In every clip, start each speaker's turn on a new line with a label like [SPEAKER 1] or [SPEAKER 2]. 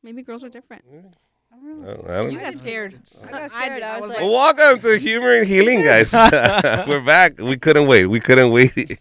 [SPEAKER 1] Maybe girls are different.
[SPEAKER 2] I don't
[SPEAKER 1] You got scared.
[SPEAKER 3] I got scared. I was like,
[SPEAKER 2] Welcome to Humor and Healing, guys. We're back. We couldn't wait.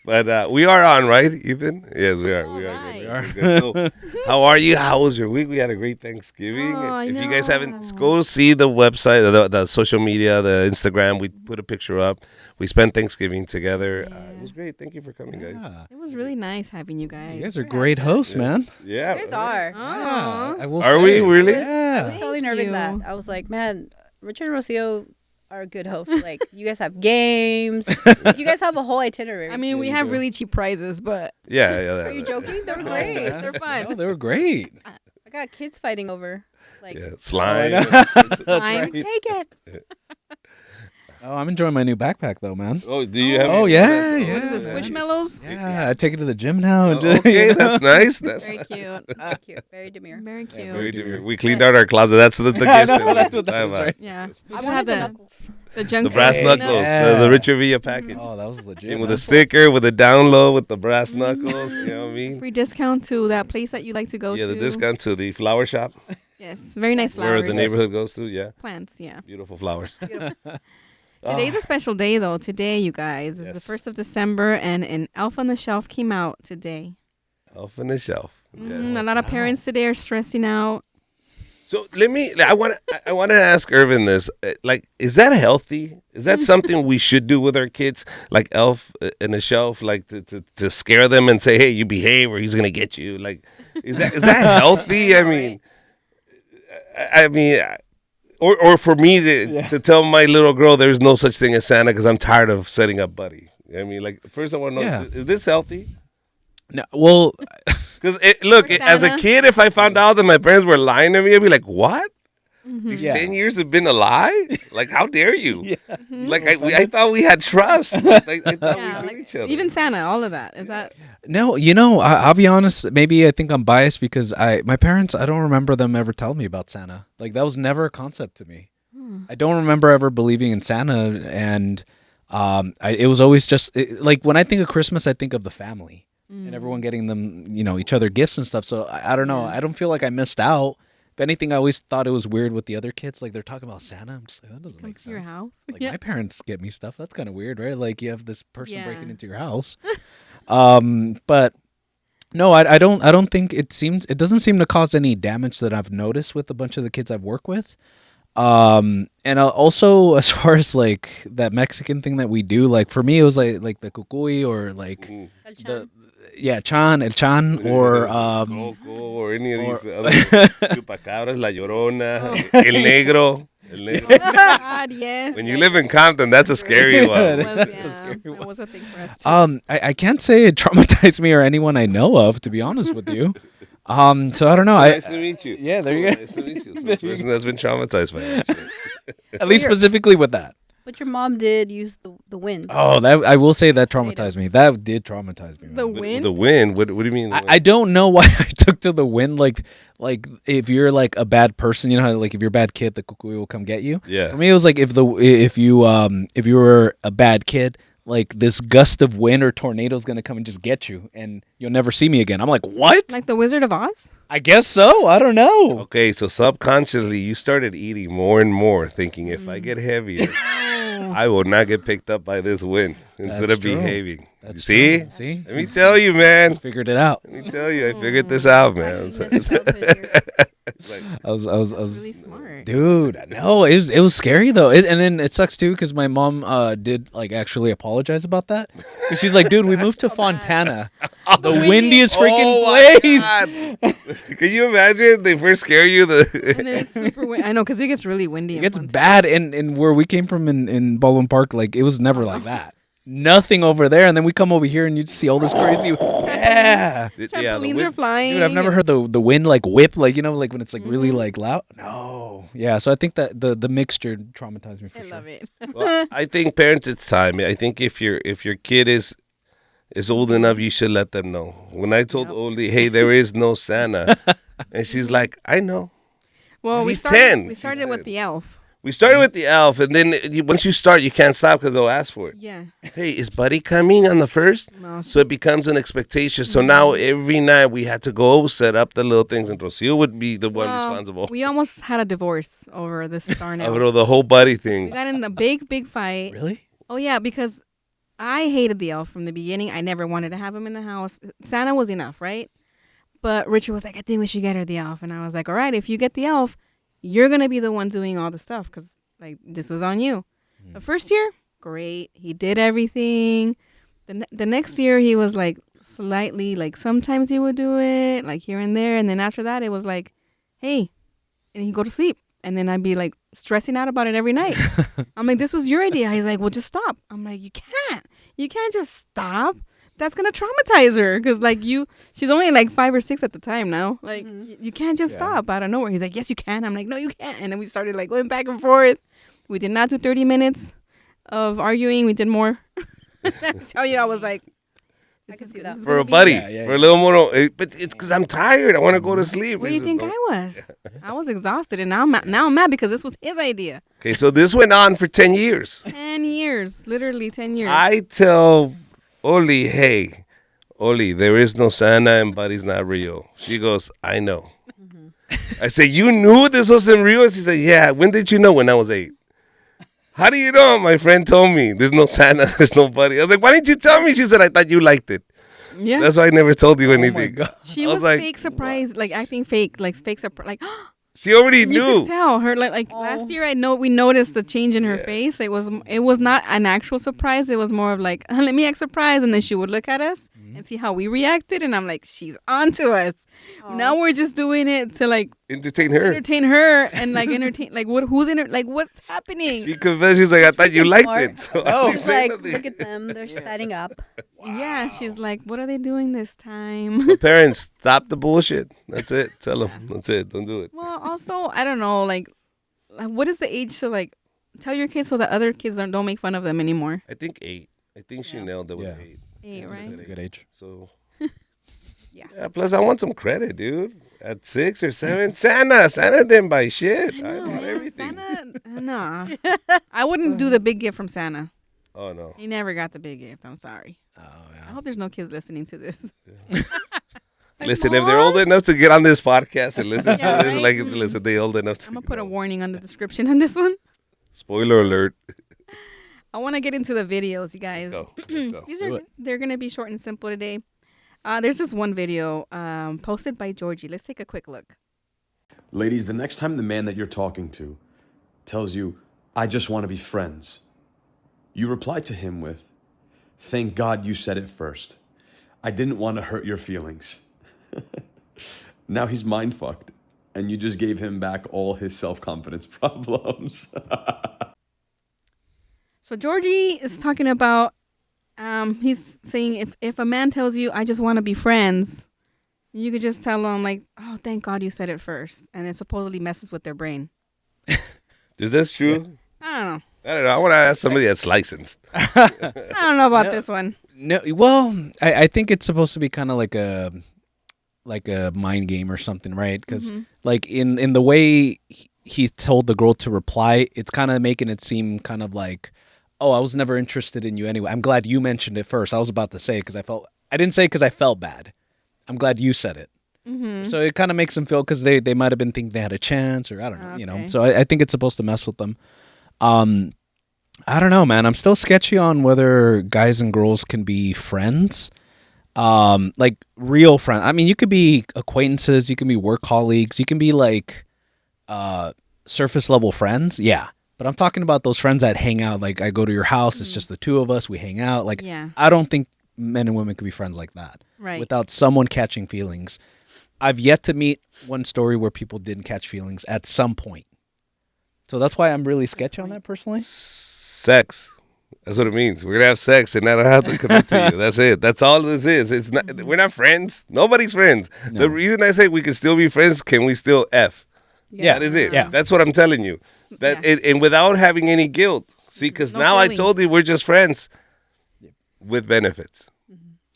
[SPEAKER 2] But we are on, right, Ethan? Yes, we are. We are.
[SPEAKER 1] Right.
[SPEAKER 2] Good. We're good. So, how are you? How was your week? We had a great Thanksgiving.
[SPEAKER 1] Oh,
[SPEAKER 2] If
[SPEAKER 1] I
[SPEAKER 2] you guys
[SPEAKER 1] know.
[SPEAKER 2] haven't, go see the website, the social media, the Instagram. We put a picture up. We spent Thanksgiving together. It was great. Thank you for coming, guys.
[SPEAKER 1] It was really nice having you guys.
[SPEAKER 4] You guys are great hosts, man.
[SPEAKER 2] Yeah.
[SPEAKER 3] you guys are.
[SPEAKER 1] Aw.
[SPEAKER 4] I will
[SPEAKER 2] Are
[SPEAKER 4] say.
[SPEAKER 2] we really?
[SPEAKER 3] I was
[SPEAKER 4] Yeah.
[SPEAKER 3] telling
[SPEAKER 1] Thank
[SPEAKER 3] Irvin that.
[SPEAKER 1] you.
[SPEAKER 3] I was like, man, Richard and Rocio are good hosts. Like, you guys have games. You guys have a whole itinerary.
[SPEAKER 1] I mean, we have really cheap prizes, but
[SPEAKER 2] Yeah.
[SPEAKER 3] are you joking? They were great.
[SPEAKER 1] they're fun.
[SPEAKER 4] Oh, they were great.
[SPEAKER 3] I got kids fighting over. Like,
[SPEAKER 2] Yeah. Slime.
[SPEAKER 1] Fine.
[SPEAKER 3] take it.
[SPEAKER 4] Oh, I'm enjoying my new backpack though, man.
[SPEAKER 2] Oh, do you have?
[SPEAKER 4] Oh, yeah,
[SPEAKER 1] What
[SPEAKER 4] yeah.
[SPEAKER 1] is this, Squishmallows?
[SPEAKER 4] Yeah, I take it to the gym now. And
[SPEAKER 2] Okay, that's nice. That's
[SPEAKER 1] Very cute.
[SPEAKER 3] Very cute. Very demure.
[SPEAKER 1] Very cute.
[SPEAKER 2] very different. We cleaned out our closet. That's the gift.
[SPEAKER 4] I know,
[SPEAKER 2] that we
[SPEAKER 4] that's what that
[SPEAKER 2] have,
[SPEAKER 4] was, right?
[SPEAKER 1] Yeah.
[SPEAKER 3] I
[SPEAKER 1] We
[SPEAKER 3] wanted
[SPEAKER 1] have
[SPEAKER 3] the knuckles.
[SPEAKER 1] the junk
[SPEAKER 2] The brass
[SPEAKER 1] food,
[SPEAKER 2] knuckles,
[SPEAKER 4] Yeah.
[SPEAKER 2] the Richard Villa package.
[SPEAKER 4] Oh, that was legit.
[SPEAKER 2] And with a
[SPEAKER 4] man.
[SPEAKER 2] sticker, with a down low, with the brass knuckles. You know what I mean?
[SPEAKER 1] Free discount to that place that you like to go to.
[SPEAKER 2] Yeah, the discount to the flower shop
[SPEAKER 1] Yes, very nice
[SPEAKER 2] where
[SPEAKER 1] flowers.
[SPEAKER 2] the neighborhood goes to. Yeah,
[SPEAKER 1] Plants, yeah.
[SPEAKER 2] beautiful flowers.
[SPEAKER 1] Today's a special day, though. Today, you guys, is the
[SPEAKER 2] Yes.
[SPEAKER 1] 1st of December, and an Elf on the Shelf came out today.
[SPEAKER 2] Off on the shelf. Yes.
[SPEAKER 1] A lot of parents today are stressing out.
[SPEAKER 2] So I want to ask Irvin this. Like, is that healthy? Is that something we should do with our kids? Like Elf in a shelf, like to scare them and say, "Hey, you behave, or he's gonna get you." Like, is that healthy? I mean, or for me to tell my little girl there's no such thing as Santa because I'm tired of setting up Buddy. I mean, like, first I want to know,
[SPEAKER 4] Yeah.
[SPEAKER 2] is this healthy?
[SPEAKER 4] No, well,
[SPEAKER 2] Because look,
[SPEAKER 1] For
[SPEAKER 2] as a
[SPEAKER 1] Santa?
[SPEAKER 2] kid, if I found out that my parents were lying to me, I'd be like, "What? These
[SPEAKER 4] Yeah.
[SPEAKER 2] 10 years have been a lie? Like, how dare you?"
[SPEAKER 4] yeah.
[SPEAKER 2] Like, I thought we had trust. I thought
[SPEAKER 1] Yeah,
[SPEAKER 2] we knew
[SPEAKER 1] like,
[SPEAKER 2] each other.
[SPEAKER 1] even Santa, all of that. Is that?
[SPEAKER 4] No, I'll be honest. Maybe I think I'm biased because my parents, I don't remember them ever telling me about Santa. Like that was never a concept to me. I don't remember ever believing in Santa, and it was always just like when I think of Christmas, I think of the family and everyone getting them, each other gifts and stuff. So I don't know. I don't feel like I missed out. If anything, I always thought it was weird with the other kids. Like they're talking about Santa. I'm just like, that doesn't make
[SPEAKER 1] Comes to your
[SPEAKER 4] sense.
[SPEAKER 1] house.
[SPEAKER 4] Like
[SPEAKER 1] Yeah.
[SPEAKER 4] my parents get me stuff. That's kind of weird, right? Like you have this person
[SPEAKER 1] Yeah.
[SPEAKER 4] breaking into your house. But no, I don't think it doesn't seem to cause any damage that I've noticed with a bunch of the kids I've worked with. And also as far as like that Mexican thing that we do, like for me it was like the cucuy or like the el chan or
[SPEAKER 2] Coco or any of these
[SPEAKER 4] or-
[SPEAKER 2] other chupacabras, La Llorona, El Negro. El Negro.
[SPEAKER 1] God, yes.
[SPEAKER 2] When you live in Compton, that's a scary
[SPEAKER 1] It
[SPEAKER 2] one.
[SPEAKER 1] was,
[SPEAKER 4] It's a
[SPEAKER 1] yeah,
[SPEAKER 4] scary
[SPEAKER 1] that
[SPEAKER 4] one.
[SPEAKER 1] was a thing for us too.
[SPEAKER 4] I can't say it traumatized me or anyone I know of, to be honest with you. So I don't know.
[SPEAKER 2] Nice to meet you.
[SPEAKER 4] Yeah, there you go.
[SPEAKER 2] Nice to meet you. The person that's been traumatized by that shit.
[SPEAKER 4] At least specifically with that.
[SPEAKER 3] But your mom did use the wind.
[SPEAKER 4] Oh, that I will say that traumatized me. That did traumatize me.
[SPEAKER 1] The
[SPEAKER 4] man.
[SPEAKER 1] wind.
[SPEAKER 2] The wind. What do you mean?
[SPEAKER 4] I don't know why I took to the wind. Like if you're like a bad person, you know how like if you're a bad kid, the cuckoo will come get you.
[SPEAKER 2] Yeah.
[SPEAKER 4] For me, it was like if you were a bad kid, like this gust of wind or tornado is gonna come and just get you, and you'll never see me again. I'm like, what?
[SPEAKER 1] Like the Wizard of Oz?
[SPEAKER 4] I guess so. I don't know.
[SPEAKER 2] Okay, so subconsciously you started eating more and more, thinking if I get heavier, I will not get picked up by this wind instead
[SPEAKER 4] That's
[SPEAKER 2] of
[SPEAKER 4] true.
[SPEAKER 2] behaving.
[SPEAKER 4] That's
[SPEAKER 2] See?
[SPEAKER 4] true. See?
[SPEAKER 2] Let me tell you, man.
[SPEAKER 4] Figured it out.
[SPEAKER 2] Let me tell you, I figured this out, man.
[SPEAKER 4] I was
[SPEAKER 1] Really smart.
[SPEAKER 4] Dude, no, it was scary though, and then it sucks too because my mom did like actually apologize about that. 'Cause she's like, dude, we moved to Fontana, the windiest freaking place.
[SPEAKER 2] God. Can you imagine? They first scare you.
[SPEAKER 1] And then it's super I know, because it gets really windy.
[SPEAKER 4] It
[SPEAKER 1] in
[SPEAKER 4] gets
[SPEAKER 1] Fontana.
[SPEAKER 4] bad, and where we came from in Baldwin Park, like it was never like that. Nothing over there, and then we come over here and you just see all this crazy. Yeah,
[SPEAKER 1] Trampolines are flying.
[SPEAKER 4] dude, I've never heard the wind like whip, like like when it's like really like loud. No, yeah. So I think that the mixture traumatized me for
[SPEAKER 1] I
[SPEAKER 4] sure.
[SPEAKER 1] love it.
[SPEAKER 2] Well, I think parents, it's time. I think if your kid is old enough, you should let them know. When I told Oldie, hey, there is no Santa, and she's like, I know.
[SPEAKER 1] Well,
[SPEAKER 2] She's 10.
[SPEAKER 1] We
[SPEAKER 2] She's
[SPEAKER 1] started with
[SPEAKER 2] 10.
[SPEAKER 1] the elf.
[SPEAKER 2] We started with the elf, and then once you start, you can't stop because they'll ask for it.
[SPEAKER 1] Yeah.
[SPEAKER 2] Hey, is Buddy coming on the first?
[SPEAKER 1] No,
[SPEAKER 2] So it becomes an expectation. So now every night we had to go set up the little things, and Rocio would be the one responsible.
[SPEAKER 1] We almost had a divorce over this darn elf.
[SPEAKER 2] Over the whole Buddy
[SPEAKER 1] We
[SPEAKER 2] thing.
[SPEAKER 1] got in a big fight.
[SPEAKER 4] Really?
[SPEAKER 1] Oh yeah, because I hated the elf from the beginning. I never wanted to have him in the house. Santa was enough, right? But Richard was like, I think we should get her the elf. And I was like, all right, if you get the elf, you're going to be the one doing all the stuff because like this was on you. The first year, great. He did everything. The next year, he was like slightly like sometimes he would do it like here and there. And then after that, it was like, hey, and he'd go to sleep. And then I'd be like stressing out about it every night. I'm like, this was your idea. He's like, well, just stop. I'm like, you can't just stop. That's going to traumatize her. Because like she's only like 5 or 6 at the time now. Like you can't just stop out of nowhere. He's like, yes, you can. I'm like, no, you can't. And then we started like going back and forth. We did not do 30 minutes of arguing. We did more. I tell you, I was like,
[SPEAKER 3] I can see that.
[SPEAKER 2] For a buddy.
[SPEAKER 4] Yeah.
[SPEAKER 2] For a little more. But it's because I'm tired. I want to go to sleep.
[SPEAKER 1] What do you think I was? I was exhausted. And now I'm mad because this was his idea.
[SPEAKER 2] Okay, so this went on for 10 years.
[SPEAKER 1] 10 years. Literally 10 years.
[SPEAKER 2] I tell Oli, hey, Oli, there is no Santa and Buddy's not real. She goes, I know. I say, you knew this wasn't real? She said, yeah. When did you know? When I was 8. How do you know? My friend told me. There's no Santa. There's no Buddy. I was like, why didn't you tell me? She said, I thought you liked it.
[SPEAKER 1] Yeah.
[SPEAKER 2] That's why I never told you anything.
[SPEAKER 1] She
[SPEAKER 2] I
[SPEAKER 1] was
[SPEAKER 2] was like,
[SPEAKER 1] fake surprised, like acting fake, like fake surprise. Like
[SPEAKER 2] She already
[SPEAKER 1] you
[SPEAKER 2] knew.
[SPEAKER 1] could tell her like last year. We noticed the change in her face. It was not an actual surprise. It was more of like let me act surprised, and then she would look at us and see how we reacted, and I'm like, she's onto us. Now we're just doing it to like
[SPEAKER 2] Entertain her.
[SPEAKER 1] and like entertain like what's happening?
[SPEAKER 2] She confessed. She's like, I thought you liked
[SPEAKER 3] smart.
[SPEAKER 2] it. So I didn't
[SPEAKER 3] He's
[SPEAKER 2] say
[SPEAKER 3] like,
[SPEAKER 2] nothing.
[SPEAKER 3] look at them. They're setting up.
[SPEAKER 1] Yeah, she's like, what are they doing this time?
[SPEAKER 2] The parents, stop the bullshit. That's it. Tell them. That's it. Don't do it.
[SPEAKER 1] Well, also, I don't know, like, what is the age to, like, tell your kids so that other kids don't make fun of them anymore?
[SPEAKER 2] I think 8. I think she nailed it with 8.
[SPEAKER 1] 8, right?
[SPEAKER 4] That's a good age.
[SPEAKER 2] So,
[SPEAKER 3] Yeah.
[SPEAKER 2] Plus, I want some credit, dude. At 6 or 7, Santa didn't buy shit. I
[SPEAKER 1] No,
[SPEAKER 2] bought
[SPEAKER 1] man,
[SPEAKER 2] everything.
[SPEAKER 1] Santa, nah. I wouldn't do the big gift from Santa.
[SPEAKER 2] Oh no.
[SPEAKER 1] He never got the big gift. I'm sorry.
[SPEAKER 4] Oh
[SPEAKER 1] I hope there's no kids listening to this.
[SPEAKER 2] Listen, if they're old enough to get on this podcast and listen
[SPEAKER 1] Yeah,
[SPEAKER 2] to this,
[SPEAKER 1] right?
[SPEAKER 2] like, listen, they old enough to.
[SPEAKER 1] I'm going to put a warning on the description on this one.
[SPEAKER 2] Spoiler alert.
[SPEAKER 1] I want to get into the videos, you guys.
[SPEAKER 2] Let's go. Let's go.
[SPEAKER 1] These are they're going to be short and simple today. There's this one video posted by Georgie. Let's take a quick look.
[SPEAKER 5] Ladies, the next time the man that you're talking to tells you, I just want to be friends, you reply to him with, thank God you said it first. I didn't want to hurt your feelings. Now he's mind fucked, and you just gave him back all his self-confidence problems.
[SPEAKER 1] So Georgie is talking about, he's saying if a man tells you, I just want to be friends, you could just tell him like, oh, thank God you said it first. And it supposedly messes with their brain.
[SPEAKER 2] Is this true?
[SPEAKER 1] I don't know.
[SPEAKER 2] I don't know. I want to ask somebody that's licensed.
[SPEAKER 1] I don't know about this one.
[SPEAKER 4] No, well, I think it's supposed to be kind of like a mind game or something, right? Because like in the way he told the girl to reply, it's kind of making it seem kind of like, oh, I was never interested in you anyway. I'm glad you mentioned it first. I was about to say it because I didn't say it because I felt bad. I'm glad you said it. So it kind of makes them feel because they might have been thinking they had a chance or I don't know, you know. So I think it's supposed to mess with them. I don't know, man. I'm still sketchy on whether guys and girls can be friends. Like real friends. I mean, you could be acquaintances, you can be work colleagues, you can be like surface level friends. Yeah. But I'm talking about those friends that hang out. Like I go to your house, it's just the two of us, we hang out. Like I don't think men and women could be friends like that.
[SPEAKER 1] Right.
[SPEAKER 4] Without someone catching feelings. I've yet to meet one story where people didn't catch feelings at some point. So that's why I'm really sketchy on that personally.
[SPEAKER 2] Sex. That's what it means. We're gonna have sex, and I don't have to commit to you. That's it. That's all this is. It's not. We're not friends. Nobody's friends.
[SPEAKER 4] No.
[SPEAKER 2] The reason I say we can still be friends, can we still f?
[SPEAKER 4] Yeah.
[SPEAKER 2] That is it.
[SPEAKER 4] Yeah.
[SPEAKER 2] That's what I'm telling you. That and without having any guilt. See, because
[SPEAKER 1] No
[SPEAKER 2] now
[SPEAKER 1] feelings.
[SPEAKER 2] I told you we're just friends with benefits.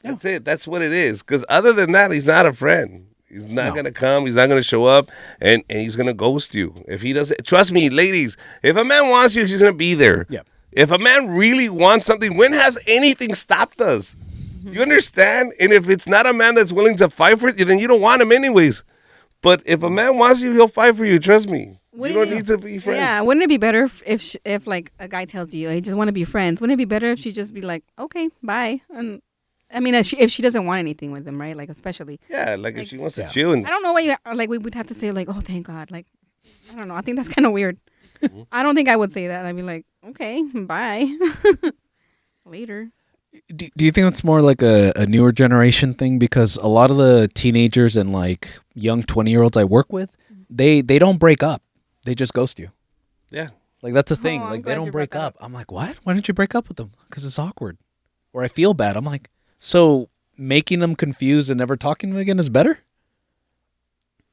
[SPEAKER 2] That's it. That's what it is. Because other than that, he's not a friend. He's not gonna come. He's not gonna show up, and he's gonna ghost you if he doesn't. Trust me, ladies. If a man wants you, he's gonna be there.
[SPEAKER 4] Yeah.
[SPEAKER 2] If a man really wants something, when has anything stopped us? You understand? And if it's not a man that's willing to fight for you, then you don't want him anyways. But if a man wants you, he'll fight for you. Trust me. You don't need to be friends.
[SPEAKER 1] Yeah, wouldn't it be better if like a guy tells you, "I just want to be friends"? Wouldn't it be better if she just be like, "Okay, bye"? And I mean, if she doesn't want anything with him, right? Like especially.
[SPEAKER 2] Yeah, like if she wants to chill and
[SPEAKER 1] I don't know why we would have to say like, "Oh, thank God." Like, I don't know. I think that's kind of weird. I don't think I would say that. I'd be like, "Okay, bye." Later.
[SPEAKER 4] Do you think it's more like a newer generation thing? Because a lot of the teenagers and like young 20-year-olds I work with, they don't break up. They just ghost you.
[SPEAKER 2] yeah.
[SPEAKER 4] Like that's the thing.
[SPEAKER 1] I'm
[SPEAKER 4] Like
[SPEAKER 1] glad
[SPEAKER 4] they don't
[SPEAKER 1] you brought
[SPEAKER 4] break
[SPEAKER 1] that
[SPEAKER 4] up. I'm like, what? Why didn't you break up with them? Because it's awkward. Or I feel bad. I'm like, so making them confused and never talking to them again is better?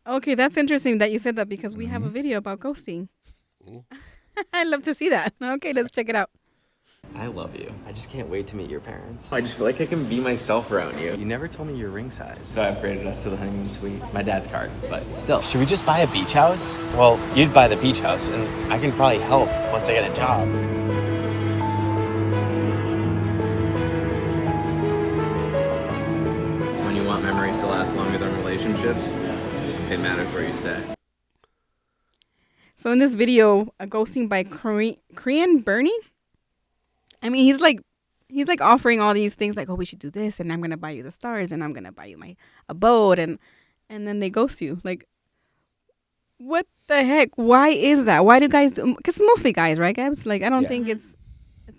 [SPEAKER 1] Okay, that's interesting that you said that because we have a video about ghosting. I'd love to see that. Okay, let's check it out.
[SPEAKER 6] I love you. I just can't wait to meet your parents. I just feel like I can be myself around you. You never told me your ring size. So I upgraded us to the honeymoon suite. My dad's card, but still. Should we just buy a beach house? Well, you'd buy the beach house, and I can probably help once I get a job. When you want memories to last longer than relationships, it matters where you stay.
[SPEAKER 1] So in this video, a ghosting by Korean Bernie. I mean, he's like offering all these things like, oh, we should do this, and I'm gonna buy you the stars, and I'm gonna buy you a boat, and then they ghost you. Like, what the heck? Why is that? Why do guys? Because mostly guys, right, guys? Like, I don't think it's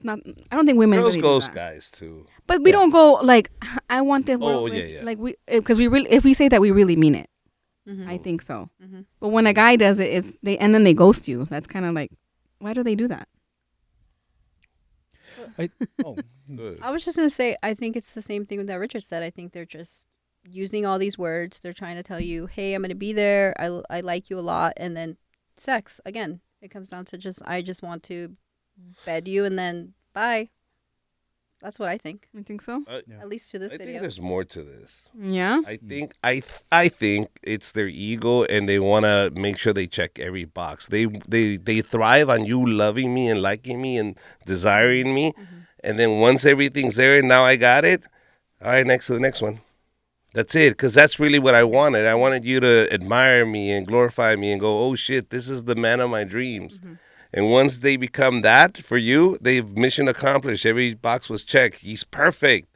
[SPEAKER 1] not. I don't think women
[SPEAKER 2] Girls
[SPEAKER 1] really
[SPEAKER 2] ghost
[SPEAKER 1] do that.
[SPEAKER 2] guys too.
[SPEAKER 1] But we don't go like, I want the world.
[SPEAKER 2] Oh,
[SPEAKER 1] with,
[SPEAKER 2] yeah.
[SPEAKER 1] Like because we really, if we say that, we really mean it. I think so. But when a guy does it, and then they ghost you. That's kind of like, why do they do that?
[SPEAKER 3] I was just gonna say, I think it's the same thing that Richard said. I think they're just using all these words. They're trying to tell you, "Hey, I'm gonna be there. I like you a lot," and then sex again. It comes down to I just want to bed you, and then bye. That's what I think.
[SPEAKER 1] You think so?
[SPEAKER 3] At least to this
[SPEAKER 2] I
[SPEAKER 3] video.
[SPEAKER 2] think there's more to this.
[SPEAKER 1] Yeah.
[SPEAKER 2] I think it's their ego, and they want to make sure they check every box. They thrive on you loving me and liking me and desiring me, and then once everything's there and now I got it, all right, next to the next one. That's it, because that's really what I wanted. I wanted you to admire me and glorify me and go, oh shit, this is the man of my dreams. And once they become that for you, they've mission accomplished. Every box was checked. He's perfect.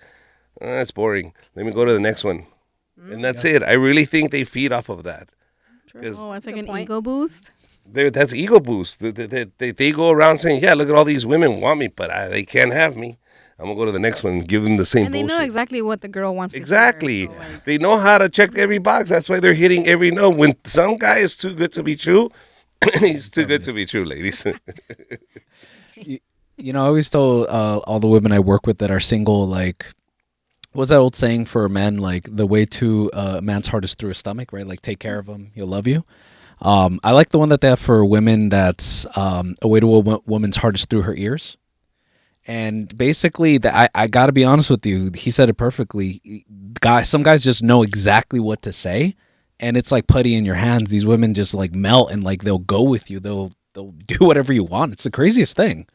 [SPEAKER 2] That's boring. Let me go to the next one. And that's it. I really think they feed off of that.
[SPEAKER 1] Oh, it's like an
[SPEAKER 3] point.
[SPEAKER 1] ego boost.
[SPEAKER 2] That's ego boost. They go around saying, yeah, look at all these women want me, but they can't have me. I'm going to go to the next one and give them the same
[SPEAKER 1] And they
[SPEAKER 2] bullshit.
[SPEAKER 1] know exactly what the girl wants
[SPEAKER 2] Exactly.
[SPEAKER 1] to hear. So, like,
[SPEAKER 2] They know how to check every box. That's why they're hitting every no. When some guy is too good to be true, he's too good to be true, ladies.
[SPEAKER 4] You know, I always tell all the women I work with that are single, like, what's that old saying for men? Like, the way to a man's heart is through his stomach, right? Like, take care of him, he'll love you. I like the one that they have for women that's a way to a woman's heart is through her ears. And basically, I got to be honest with you, he said it perfectly. Some guys just know exactly what to say, and it's like putty in your hands. These women just like melt, and like they'll go with you. They'll do whatever you want. It's the craziest thing.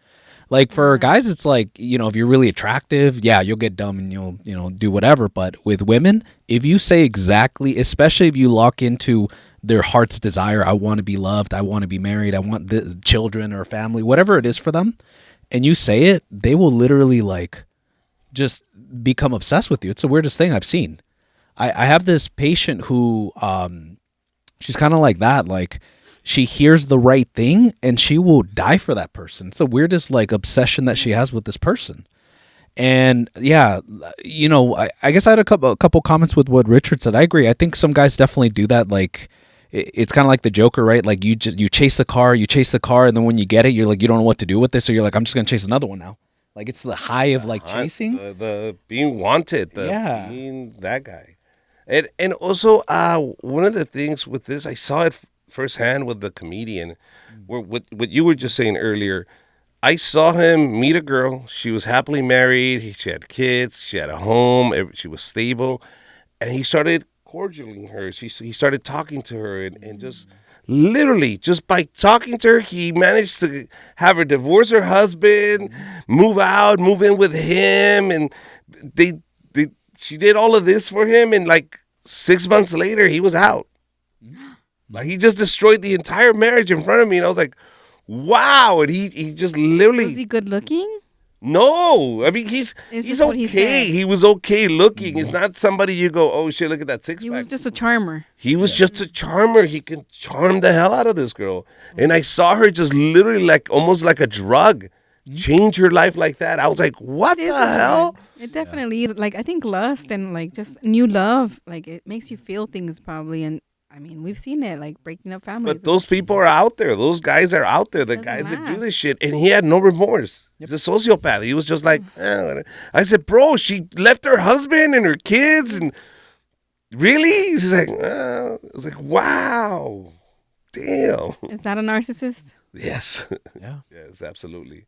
[SPEAKER 4] Like for guys, it's like, you know, if you're really attractive, yeah, you'll get dumb and you'll, you know, do whatever. But with women, if you say exactly, especially if you lock into their heart's desire, I want to be loved, I want to be married, I want the children or family, whatever it is for them, and you say it, they will literally like just become obsessed with you. It's the weirdest thing I've seen. I have this patient who, she's kind of like that. Like she hears the right thing and she will die for that person. It's the weirdest like obsession that she has with this person. And yeah, you know, I guess I had a couple comments with what Richard said. I agree. I think some guys definitely do that. Like it's kind of like the Joker, right? Like you chase the car, and then when you get it, you're like, you don't know what to do with this. So you're like, I'm just gonna chase another one now. Like it's the high of like chasing,
[SPEAKER 2] the being wanted,
[SPEAKER 4] Yeah.
[SPEAKER 2] being that guy. And also, one of the things with this, I saw it firsthand with the comedian, where what you were just saying earlier. I saw him meet a girl. She was happily married. She had kids. She had a home. She was stable. And he started cordialing her. He started talking to her and just literally just by talking to her, he managed to have her divorce her husband, move in with him, and she did all of this for him, and like 6 months later, he was out. Like he just destroyed the entire marriage in front of me, and I was like, "Wow!" And he just literally
[SPEAKER 1] Was he good looking?
[SPEAKER 2] no. I mean, he's
[SPEAKER 1] just what he
[SPEAKER 2] okay.
[SPEAKER 1] said.
[SPEAKER 2] He was okay looking. He's not somebody you go, "Oh shit, look at that six pack."
[SPEAKER 1] He was just a charmer.
[SPEAKER 2] He was just a charmer. He could charm the hell out of this girl, and I saw her just literally like almost like a drug change her life like that. I was like, "What
[SPEAKER 1] It
[SPEAKER 2] the
[SPEAKER 1] is a
[SPEAKER 2] hell?"
[SPEAKER 1] drug. It definitely is. Like I think lust and like just new love, like it makes you feel things probably. And I mean, we've seen it, like breaking up families.
[SPEAKER 2] But those people are out there. Those guys are out there. The
[SPEAKER 1] Doesn't
[SPEAKER 2] guys that do
[SPEAKER 1] last.
[SPEAKER 2] this shit. And he had no remorse. He's a sociopath. He was just like, whatever. I said, bro, she left her husband and her kids. And really? He's like, I was like, wow. Damn.
[SPEAKER 1] Is that a narcissist?
[SPEAKER 2] Yes.
[SPEAKER 4] Yeah.
[SPEAKER 2] Yes, absolutely.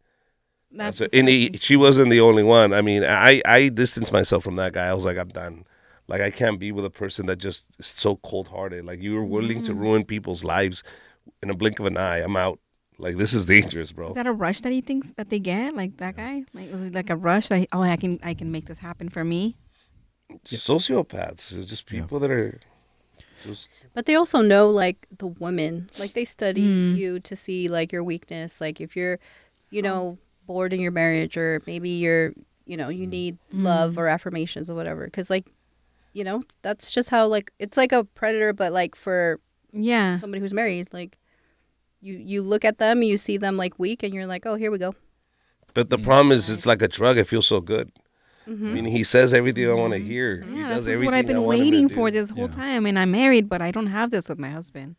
[SPEAKER 1] That's
[SPEAKER 2] So, and
[SPEAKER 1] disgusting.
[SPEAKER 2] she wasn't the only one. I mean, I distanced myself from that guy. I was like, I'm done. Like, I can't be with a person that just is so cold-hearted. Like, you were willing to ruin people's lives in a blink of an eye. I'm out. Like, this is dangerous, bro.
[SPEAKER 1] Is that a rush that he thinks that they get? Like that guy? Like was it like a rush that I can make this happen for me?
[SPEAKER 2] Sociopaths. It's just people that are just...
[SPEAKER 3] But they also know, like, the women. Like, they study you to see, like, your weakness. Like, if you're, bored in your marriage, or maybe you're, you need love or affirmations or whatever. Because, like, that's just how, like, it's like a predator, but, like, for
[SPEAKER 1] Yeah.
[SPEAKER 3] somebody who's married. Like, you look at them, you see them, like, weak, and you're like, oh, here we go.
[SPEAKER 2] But the problem is, it's like a drug. It feels so good. I mean, he says everything I want to hear. He
[SPEAKER 1] Yeah,
[SPEAKER 2] does
[SPEAKER 1] this is
[SPEAKER 2] everything
[SPEAKER 1] what I've
[SPEAKER 2] I
[SPEAKER 1] been
[SPEAKER 2] want him to
[SPEAKER 1] waiting
[SPEAKER 2] do.
[SPEAKER 1] for this whole time, and I'm married, but I don't have this with my husband.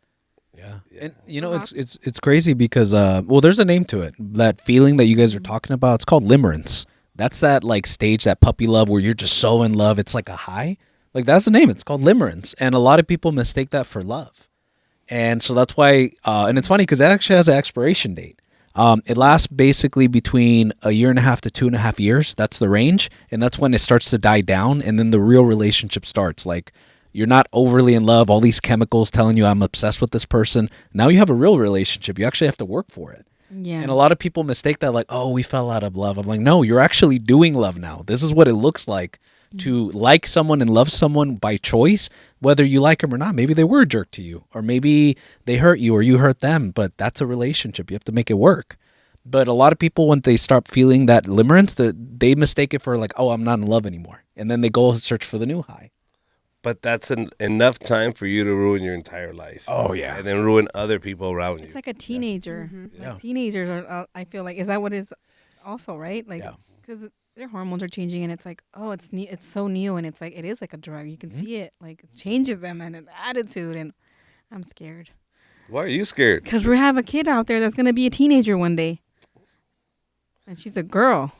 [SPEAKER 4] Yeah. And it's crazy because there's a name to it. That feeling that you guys are talking about, it's called limerence. That's that like stage, that puppy love where you're just so in love, it's like a high. Like that's the name. It's called limerence. And a lot of people mistake that for love. And so that's why and it's funny because it actually has an expiration date. It lasts basically between 1.5 to 2.5 years. That's the range. And that's when it starts to die down. And then the real relationship starts. Like you're not overly in love. All these chemicals telling you I'm obsessed with this person. Now you have a real relationship. You actually have to work for it.
[SPEAKER 1] Yeah.
[SPEAKER 4] And a lot of people mistake that like, oh, we fell out of love. I'm like, no, you're actually doing love now. This is what it looks like to like someone and love someone by choice, whether you like them or not. Maybe they were a jerk to you, or maybe they hurt you or you hurt them, but that's a relationship. You have to make it work. But a lot of people, when they start feeling that limerence, they mistake it for like, oh, I'm not in love anymore. And then they go search for the new high.
[SPEAKER 2] But that's enough time for you to ruin your entire life.
[SPEAKER 4] Oh, yeah.
[SPEAKER 2] And then ruin other people around you.
[SPEAKER 1] It's like a teenager.
[SPEAKER 4] Yeah.
[SPEAKER 1] Like teenagers are. I feel like is that what is also right? Like because their hormones are changing, and it's like it's new. It's so new, and it's like it is like a drug. You can see it. Like it changes them and an attitude, and I'm scared
[SPEAKER 2] Why are you scared?
[SPEAKER 1] because we have a kid out there that's gonna be a teenager one day, and she's a girl.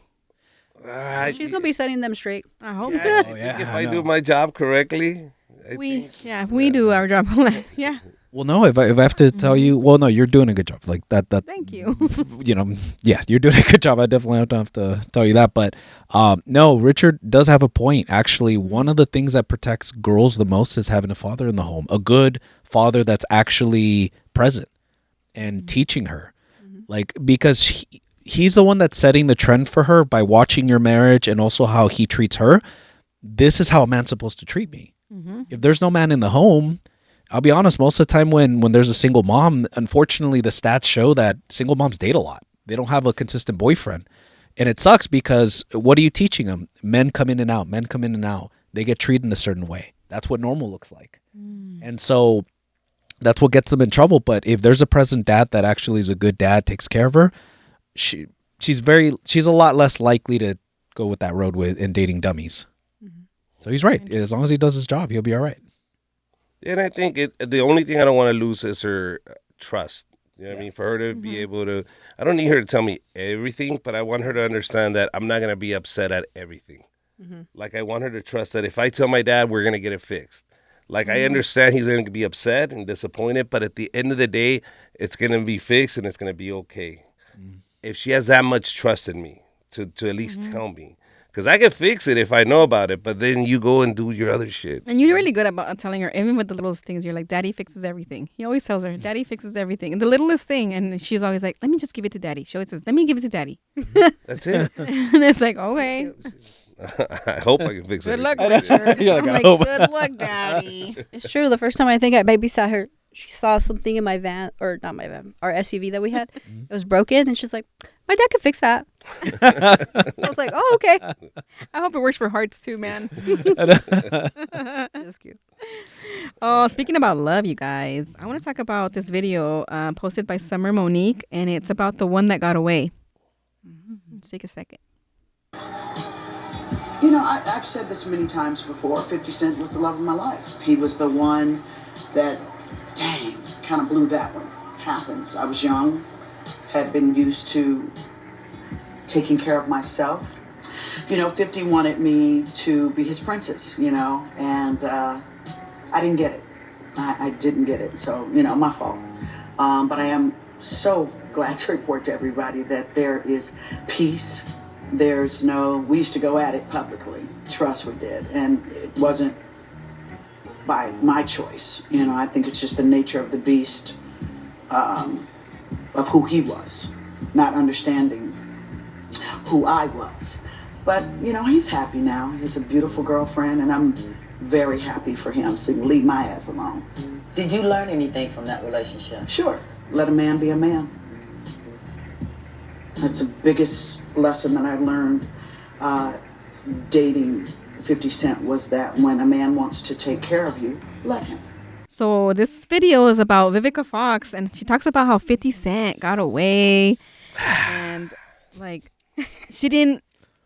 [SPEAKER 3] She's going to be setting them straight.
[SPEAKER 1] I hope.
[SPEAKER 2] Yeah,
[SPEAKER 4] Oh, yeah,
[SPEAKER 2] if
[SPEAKER 4] I
[SPEAKER 2] I
[SPEAKER 4] know.
[SPEAKER 2] do my job correctly, I think.
[SPEAKER 1] If we do our job, yeah.
[SPEAKER 4] Well, no, if I have to tell you, well, no, you're doing a good job. Like that.
[SPEAKER 1] Thank you.
[SPEAKER 4] Yeah, you're doing a good job. I definitely don't have to tell you that. But no, Richard does have a point. Actually, one of the things that protects girls the most is having a father in the home, a good father that's actually present and teaching her. Like, because he's the one that's setting the trend for her by watching your marriage and also how he treats her. This is how a man's supposed to treat me. If there's no man in the home, I'll be honest, most of the time when there's a single mom, unfortunately, the stats show that single moms date a lot. They don't have a consistent boyfriend. And it sucks because what are you teaching them? Men come in and out. Men come in and out. They get treated in a certain way. That's what normal looks like. And so that's what gets them in trouble. But if there's a present dad that actually is a good dad, takes care of her, she's a lot less likely to go with that road and dating dummies. So he's right. As long as he does his job, he'll be all right.
[SPEAKER 2] And I think the only thing I don't want to lose is her trust. You know what I mean? For her to be able to, I don't need her to tell me everything, but I want her to understand that I'm not going to be upset at everything. Like, I want her to trust that if I tell my dad, we're going to get it fixed. Like, I understand he's going to be upset and disappointed, but at the end of the day, it's going to be fixed and it's going to be okay. If she has that much trust in me to at least tell me. Because I can fix it if I know about it, but then you go and do your other shit.
[SPEAKER 1] And you're really good about telling her, even with the littlest things. You're like, Daddy fixes everything. He always tells her, Daddy fixes everything. And the littlest thing. And she's always like, let me just give it to Daddy. She always says, let me give it to Daddy.
[SPEAKER 2] That's it.
[SPEAKER 1] And it's like, okay.
[SPEAKER 2] I hope I can fix it.
[SPEAKER 1] Good luck, Richard.
[SPEAKER 4] You're like,
[SPEAKER 1] I'm
[SPEAKER 4] I
[SPEAKER 1] like,
[SPEAKER 4] hope.
[SPEAKER 1] good luck, Daddy.
[SPEAKER 3] It's true. The first time I think I babysat her, she saw something in my van, or not my van, our SUV that we had. It was broken, and she's like, my dad could fix that. I was like, oh, okay.
[SPEAKER 1] I hope it works for hearts too, man.
[SPEAKER 3] Just cute.
[SPEAKER 1] Oh, speaking about love, you guys, I want to talk about this video posted by Summer Monique, and it's about the one that got away. Let's take a second.
[SPEAKER 7] You know, I've said this many times before. 50 Cent was the love of my life. He was the one that, dang, kind of blew that one. Happens. I was young, had been used to taking care of myself. You know, 50 wanted me to be his princess, you know, and I didn't get it. I didn't get it. So, you know, my fault. But I am so glad to report to everybody that there is peace. There's no, we used to go at it publicly. Trust we did. And it wasn't by my choice. You know, I think it's just the nature of the beast, of who he was, not understanding who I was. But, you know, he's happy now. He has a beautiful girlfriend, and I'm very happy for him, so you can leave my ass alone.
[SPEAKER 8] Did you learn anything from that relationship?
[SPEAKER 7] Sure. Let a man be a man. That's the biggest lesson that I learned dating 50 Cent, was that when a man wants to take care of you, let him.
[SPEAKER 1] So this video is about Vivica Fox, and she talks about how 50 Cent got away, and like she didn't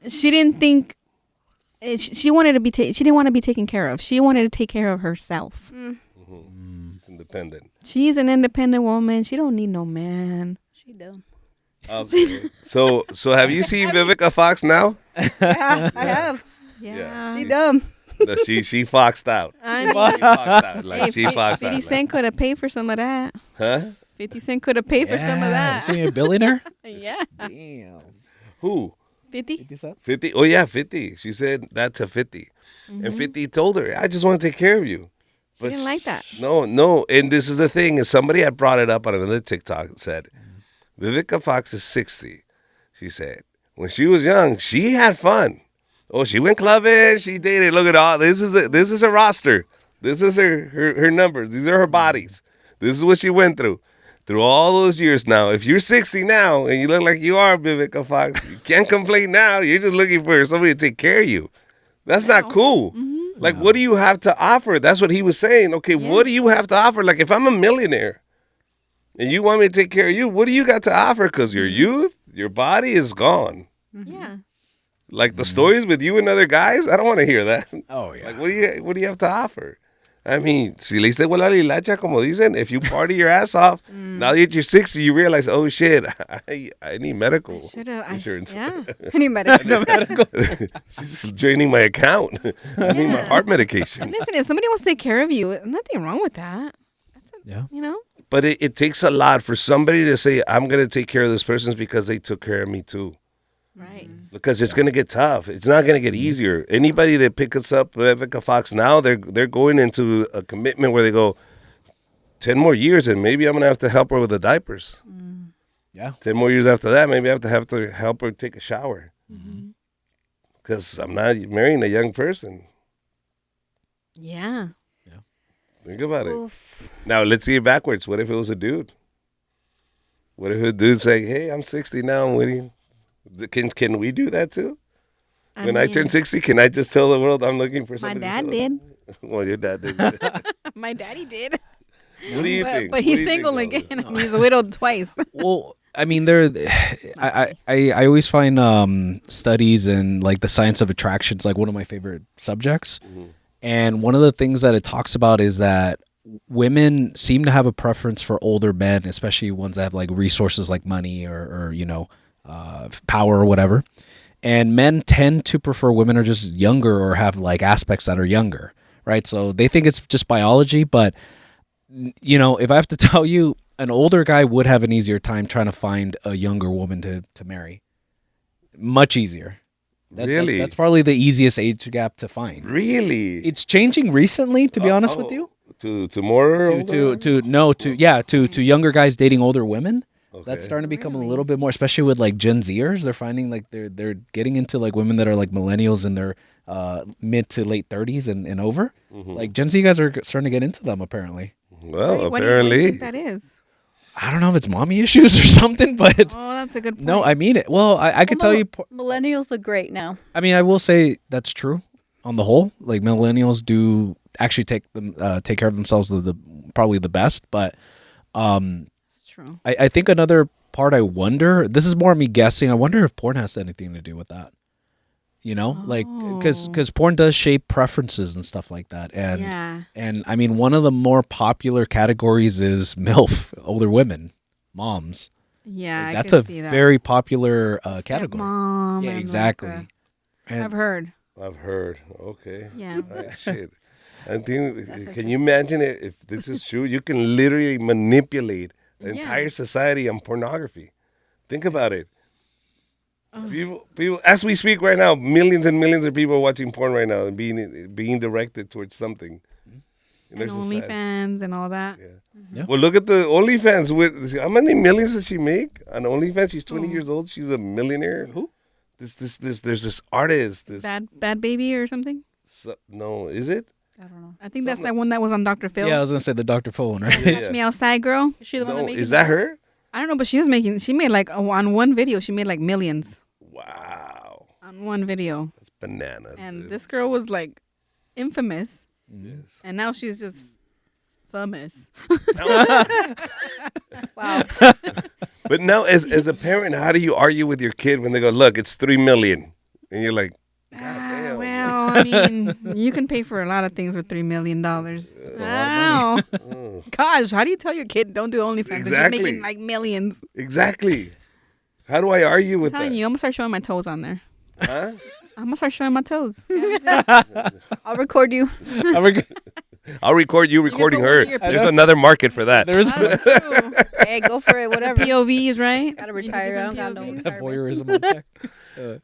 [SPEAKER 1] think she wanted to be she didn't want to be taken care of. She wanted to take care of herself.
[SPEAKER 2] She's independent.
[SPEAKER 1] She's an independent woman. She don't need no man.
[SPEAKER 3] She dumb.
[SPEAKER 2] Okay. So have you seen Vivica Fox now?
[SPEAKER 3] Yeah, I have.
[SPEAKER 1] Yeah.
[SPEAKER 3] She dumb.
[SPEAKER 2] No, she foxed out.
[SPEAKER 1] I
[SPEAKER 2] She foxed out. Like, she foxed
[SPEAKER 1] 50
[SPEAKER 2] out.
[SPEAKER 1] Cent could have paid for some of that.
[SPEAKER 2] Huh?
[SPEAKER 1] 50 Cent could have paid for some of that.
[SPEAKER 4] Is he a billionaire?
[SPEAKER 1] Yeah.
[SPEAKER 4] Damn.
[SPEAKER 2] Who?
[SPEAKER 1] 50?
[SPEAKER 2] 50? Oh, yeah, 50. She said that to 50. And 50 told her, I just want to take care of you.
[SPEAKER 1] She didn't like that.
[SPEAKER 2] No. And this is the thing, is somebody had brought it up on another TikTok and said, Vivica Fox is 60. She said, when she was young, she had fun. Oh, she went clubbing. She dated. Look at all. This is her roster. This is her numbers. These are her bodies. This is what she went through all those years now. If you're 60 now and you look like you are, Vivica Fox, you can't complain now. You're just looking for somebody to take care of you. That's not cool. Like, what do you have to offer? That's what he was saying. Okay, what do you have to offer? Like, if I'm a millionaire and you want me to take care of you, what do you got to offer? Because your youth, your body is gone.
[SPEAKER 1] Yeah.
[SPEAKER 2] Like the stories with you and other guys, I don't want to hear that.
[SPEAKER 4] Oh, yeah.
[SPEAKER 2] Like, what do you have to offer? I mean, si le diste vuela la hilacha, como dicen, if you party your ass off, now that you're 60, you realize, oh shit, I need medical insurance.
[SPEAKER 1] Yeah.
[SPEAKER 3] I need medical.
[SPEAKER 2] She's draining my account. I need my heart medication.
[SPEAKER 1] Listen, if somebody wants to take care of you, nothing wrong with that.
[SPEAKER 4] Yeah.
[SPEAKER 1] You know?
[SPEAKER 2] But it takes a lot for somebody to say, I'm going to take care of this person because they took care of me too.
[SPEAKER 1] Right.
[SPEAKER 2] Because it's going to get tough. It's not going to get easier. Anybody that picks up Vivica Fox now, they're going into a commitment where they go, 10 more years and maybe I'm going to have to help her with the diapers.
[SPEAKER 4] Yeah.
[SPEAKER 2] 10 more years after that, maybe I have to help her take a shower. Because I'm not marrying a young person.
[SPEAKER 1] Yeah.
[SPEAKER 2] Think about it.
[SPEAKER 3] Oof.
[SPEAKER 2] Now, let's see it backwards. What if it was a dude? What if a dude saying, hey, I'm 60 now, I'm waiting. Can we do that too? When I turn 60, can I just tell the world I'm looking for
[SPEAKER 1] my
[SPEAKER 2] somebody?
[SPEAKER 1] dad did.
[SPEAKER 2] Well, your dad did.
[SPEAKER 1] My daddy did.
[SPEAKER 2] What do you think?
[SPEAKER 1] But
[SPEAKER 2] What
[SPEAKER 1] he's
[SPEAKER 2] do you think
[SPEAKER 1] single
[SPEAKER 2] about
[SPEAKER 1] again.
[SPEAKER 2] this?
[SPEAKER 1] And he's widowed twice.
[SPEAKER 4] Well, I mean, I always find studies and like the science of attractions like one of my favorite subjects. And one of the things that it talks about is that women seem to have a preference for older men, especially ones that have like resources like money or you know, power or whatever. And men tend to prefer women are just younger or have like aspects that are younger, right? So they think it's just biology, but you know, if I have to tell you, an older guy would have an easier time trying to find a younger woman to marry. Much easier.
[SPEAKER 2] Really?
[SPEAKER 4] That's probably the easiest age gap to find.
[SPEAKER 2] Really?
[SPEAKER 4] It's changing recently, to be honest with you.
[SPEAKER 2] To more older?
[SPEAKER 4] To younger guys dating older women.
[SPEAKER 2] Okay.
[SPEAKER 4] That's starting to become a little bit more, especially with like Gen Zers. They're finding like they're getting into like women that are like millennials in their mid to late 30s and over. Like Gen Z guys are starting to get into them apparently.
[SPEAKER 2] Well,
[SPEAKER 1] What do
[SPEAKER 2] apparently.
[SPEAKER 1] you think that is?
[SPEAKER 4] I don't know if it's mommy issues or something, but
[SPEAKER 1] Oh, that's a good point.
[SPEAKER 4] no, I mean it. Well, I could tell you.
[SPEAKER 3] Millennials look great now.
[SPEAKER 4] I mean, I will say that's true on the whole. Like millennials do actually take care of themselves probably the best. But
[SPEAKER 1] It's true.
[SPEAKER 4] I think another part I wonder. This is more me guessing. I wonder if porn has anything to do with that. You know, like because porn does shape preferences and stuff like that. And
[SPEAKER 1] Yeah.
[SPEAKER 4] and I mean, one of the more popular categories is MILF, older women, moms.
[SPEAKER 1] Yeah,
[SPEAKER 4] Like,
[SPEAKER 1] I
[SPEAKER 4] that's
[SPEAKER 1] could
[SPEAKER 4] a
[SPEAKER 1] see that.
[SPEAKER 4] very popular category.
[SPEAKER 1] Mom.
[SPEAKER 4] Yeah, exactly.
[SPEAKER 1] I've heard.
[SPEAKER 2] I've heard. Okay.
[SPEAKER 1] Yeah.
[SPEAKER 2] Right, shit. I think. Can you imagine it? If this is true, you can literally manipulate the entire society on pornography. Think about it. People, as we speak right now, millions and millions of people are watching porn right now and being directed towards something. In
[SPEAKER 1] And
[SPEAKER 2] their society.
[SPEAKER 1] OnlyFans and all that.
[SPEAKER 2] Yeah. Well, look at the OnlyFans. How many millions does she make on OnlyFans? She's 20 years old. She's a millionaire. Who? There's this artist. This
[SPEAKER 1] Bad Baby or something?
[SPEAKER 2] no, is it?
[SPEAKER 3] I don't know.
[SPEAKER 1] I think that's that one that was on Dr. Phil.
[SPEAKER 4] Yeah, I was gonna say the Dr. Phil one, right?
[SPEAKER 1] Catch Me Outside girl.
[SPEAKER 3] Is she the one that
[SPEAKER 2] No,
[SPEAKER 3] makes
[SPEAKER 2] is that her?
[SPEAKER 1] I don't know, but she made like on one video, she made like millions
[SPEAKER 2] Wow,
[SPEAKER 1] on one video.
[SPEAKER 2] that's bananas.
[SPEAKER 1] And
[SPEAKER 2] dude.
[SPEAKER 1] this girl was like infamous.
[SPEAKER 2] Yes.
[SPEAKER 1] And now she's just famous.
[SPEAKER 3] Wow.
[SPEAKER 2] But now, as a parent, how do you argue with your kid when they go, "Look, it's 3 million," and you're like, "God damn."
[SPEAKER 1] Well, I mean, you can pay for a lot of things with $3 million. Wow. Gosh, how do you tell your kid don't do OnlyFans? Exactly.
[SPEAKER 2] Exactly.
[SPEAKER 1] You're making like millions.
[SPEAKER 2] Exactly. How do I argue with
[SPEAKER 1] I'm telling
[SPEAKER 2] that?
[SPEAKER 1] you, I'm gonna start showing my toes on there.
[SPEAKER 2] Huh?
[SPEAKER 1] I'm gonna start showing my toes.
[SPEAKER 3] I'll record you.
[SPEAKER 2] I'll record you recording
[SPEAKER 1] put
[SPEAKER 2] her.
[SPEAKER 1] one of your
[SPEAKER 2] There's another market for that.
[SPEAKER 4] There's
[SPEAKER 1] That's true.
[SPEAKER 3] Hey, go for it. Whatever.
[SPEAKER 1] POVs, right?
[SPEAKER 3] Gotta retire. I don't got no
[SPEAKER 1] POVs.
[SPEAKER 3] retirement.
[SPEAKER 4] voyeurism on check.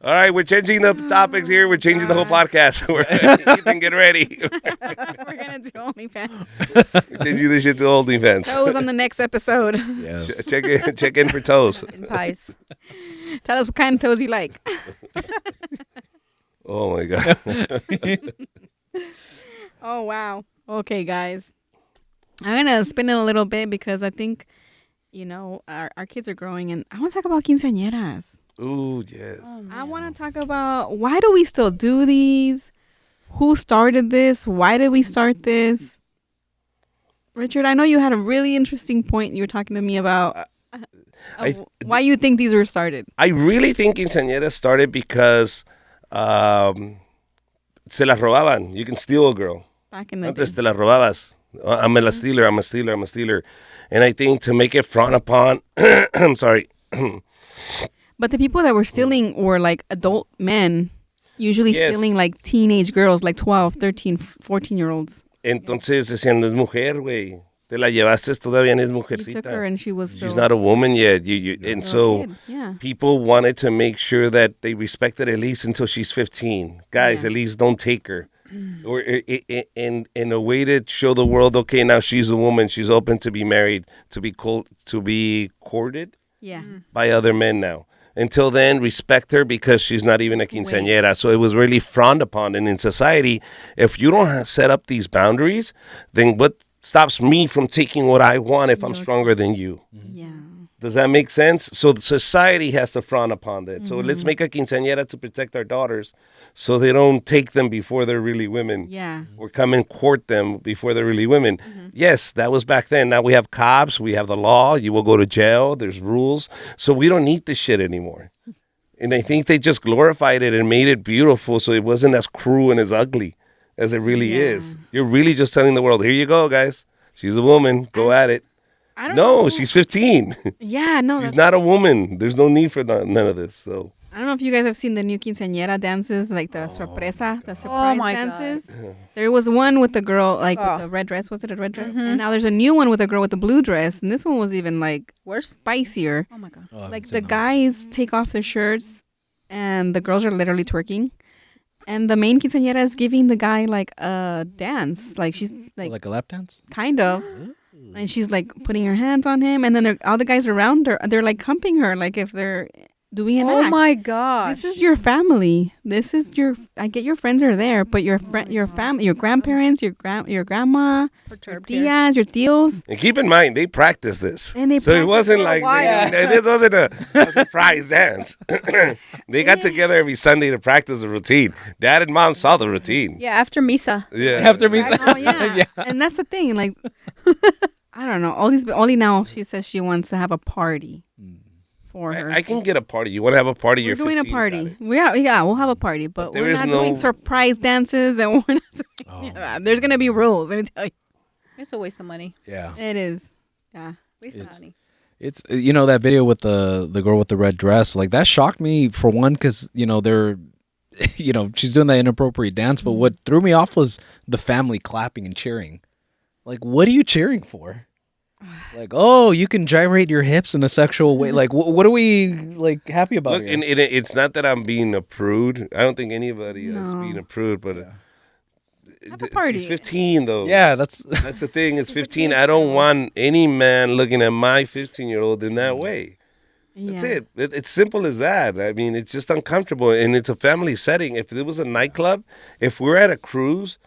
[SPEAKER 2] All right, we're changing the topics here. We're changing the whole podcast. Ethan, get ready.
[SPEAKER 1] We're gonna do OnlyFans.
[SPEAKER 2] We're changing this shit to OnlyFans.
[SPEAKER 1] Toes on the next episode.
[SPEAKER 4] Yes.
[SPEAKER 2] Check in for toes.
[SPEAKER 3] And pies.
[SPEAKER 1] Tell us what kind of toes you like.
[SPEAKER 2] Oh my god.
[SPEAKER 1] Oh wow. Okay, guys. I'm gonna spin it a little bit because I think, our kids are growing, and I want to talk about quinceañeras.
[SPEAKER 2] Ooh, yes.
[SPEAKER 1] I want to talk about why do we still do these? Who started this? Why did we start this? Richard, I know you had a really interesting point you were talking to me about why you think these were started.
[SPEAKER 2] I really think quinceañeras started because se las robaban. You can steal a girl.
[SPEAKER 1] Back in the
[SPEAKER 2] Antes
[SPEAKER 1] day.
[SPEAKER 2] te las robabas. I'm a stealer, I'm a stealer, I'm a stealer. And I think to make it frowned upon, I'm sorry.
[SPEAKER 1] But the people that were stealing were like adult men, usually
[SPEAKER 2] Yes.
[SPEAKER 1] stealing like teenage girls, like 12, 13, 14-year-olds.
[SPEAKER 2] Entonces decían, no es mujer, güey. Te la llevaste, todavía no es
[SPEAKER 1] You
[SPEAKER 2] mujercita.
[SPEAKER 1] took her and she was
[SPEAKER 2] She's
[SPEAKER 1] still
[SPEAKER 2] not a woman yet. And
[SPEAKER 1] a
[SPEAKER 2] so
[SPEAKER 1] kid. Yeah.
[SPEAKER 2] people wanted to make sure that they respected at least until she's 15. Guys,
[SPEAKER 1] Yeah.
[SPEAKER 2] at least don't take her. Or in a way to show the world, okay, now she's a woman. She's open to be married, to be courted
[SPEAKER 1] Yeah.
[SPEAKER 2] by other men now. Until then, respect her because she's not even a quinceañera. So it was really frowned upon. And in society, if you don't set up these boundaries, then what stops me from taking what I want if I'm stronger than you?
[SPEAKER 1] Yeah.
[SPEAKER 2] Does that make sense? So the society has to frown upon that. So let's make a quinceañera to protect our daughters so they don't take them before they're really women.
[SPEAKER 1] Yeah.
[SPEAKER 2] Or come and court them before they're really women. Yes, that was back then. Now we have cops. We have the law. You will go to jail. There's rules. So we don't need this shit anymore. And I think they just glorified it and made it beautiful so it wasn't as cruel and as ugly as it really is. You're really just telling the world, here you go, guys. She's a woman. Go at it.
[SPEAKER 1] I don't know.
[SPEAKER 2] No, she's 15.
[SPEAKER 1] Yeah, no.
[SPEAKER 2] She's not a woman. There's no need for none of this. So
[SPEAKER 1] I don't know if you guys have seen the new quinceañera dances, like the sorpresa, the surprise
[SPEAKER 3] my
[SPEAKER 1] dances. There was one with the girl, like with the red dress. Was it a red dress? And now there's a new one with a girl with the blue dress. And this one was even like
[SPEAKER 3] Worse?
[SPEAKER 1] spicier.
[SPEAKER 3] Oh my god.
[SPEAKER 1] Like the guys take off their shirts and the girls are literally twerking. And the main quinceañera is giving the guy like a dance. Like she's
[SPEAKER 4] Like a lap dance?
[SPEAKER 1] kind of. And she's like putting her hands on him. And then all the guys around her, they're like humping her like if they're doing an
[SPEAKER 3] Oh
[SPEAKER 1] act.
[SPEAKER 3] my gosh.
[SPEAKER 1] This is your family. This is I get your friends are there, but your family, your grandparents, your grandma, your tias, your tios.
[SPEAKER 2] And keep in mind, they practiced this.
[SPEAKER 1] And they
[SPEAKER 2] so it
[SPEAKER 1] practiced
[SPEAKER 2] wasn't
[SPEAKER 1] for a
[SPEAKER 2] like,
[SPEAKER 1] while.
[SPEAKER 2] this wasn't a surprise dance. They got together every Sunday to practice the routine. Dad and mom saw the routine.
[SPEAKER 3] Yeah, after misa.
[SPEAKER 2] Yeah.
[SPEAKER 4] After me.
[SPEAKER 1] Oh yeah. And that's the thing. Like, I don't know. Only now she says she wants to have a party for her.
[SPEAKER 2] I can get a party. You want to have a party?
[SPEAKER 1] We're
[SPEAKER 2] You're
[SPEAKER 1] doing a
[SPEAKER 2] 15,
[SPEAKER 1] party.
[SPEAKER 2] got it.
[SPEAKER 1] We'll have a party, but
[SPEAKER 2] there
[SPEAKER 1] we're
[SPEAKER 2] is
[SPEAKER 1] not
[SPEAKER 2] no-
[SPEAKER 1] doing surprise dances, and we're not doing. Yeah, there's gonna be rules. Let me tell you,
[SPEAKER 3] It's a waste of money.
[SPEAKER 4] Yeah.
[SPEAKER 1] it is. Yeah.
[SPEAKER 3] Waste of money.
[SPEAKER 4] It's that video with the girl with the red dress, like that shocked me for one because they're she's doing that inappropriate dance, but what threw me off was the family clapping and cheering. Like, what are you cheering for? Like, oh, you can gyrate your hips in a sexual way. Like, what are we like happy about?
[SPEAKER 2] Look,
[SPEAKER 4] here?
[SPEAKER 2] and it's not that I'm being a prude. I don't think anybody is being a prude, but
[SPEAKER 1] Have a party.
[SPEAKER 2] she's 15 though.
[SPEAKER 4] Yeah, that's
[SPEAKER 2] That's the thing. It's 15. I don't want any man looking at my 15-year-old in that way. That's it. It's simple as that. I mean, it's just uncomfortable, and it's a family setting. If it was a nightclub, if we're at a cruise,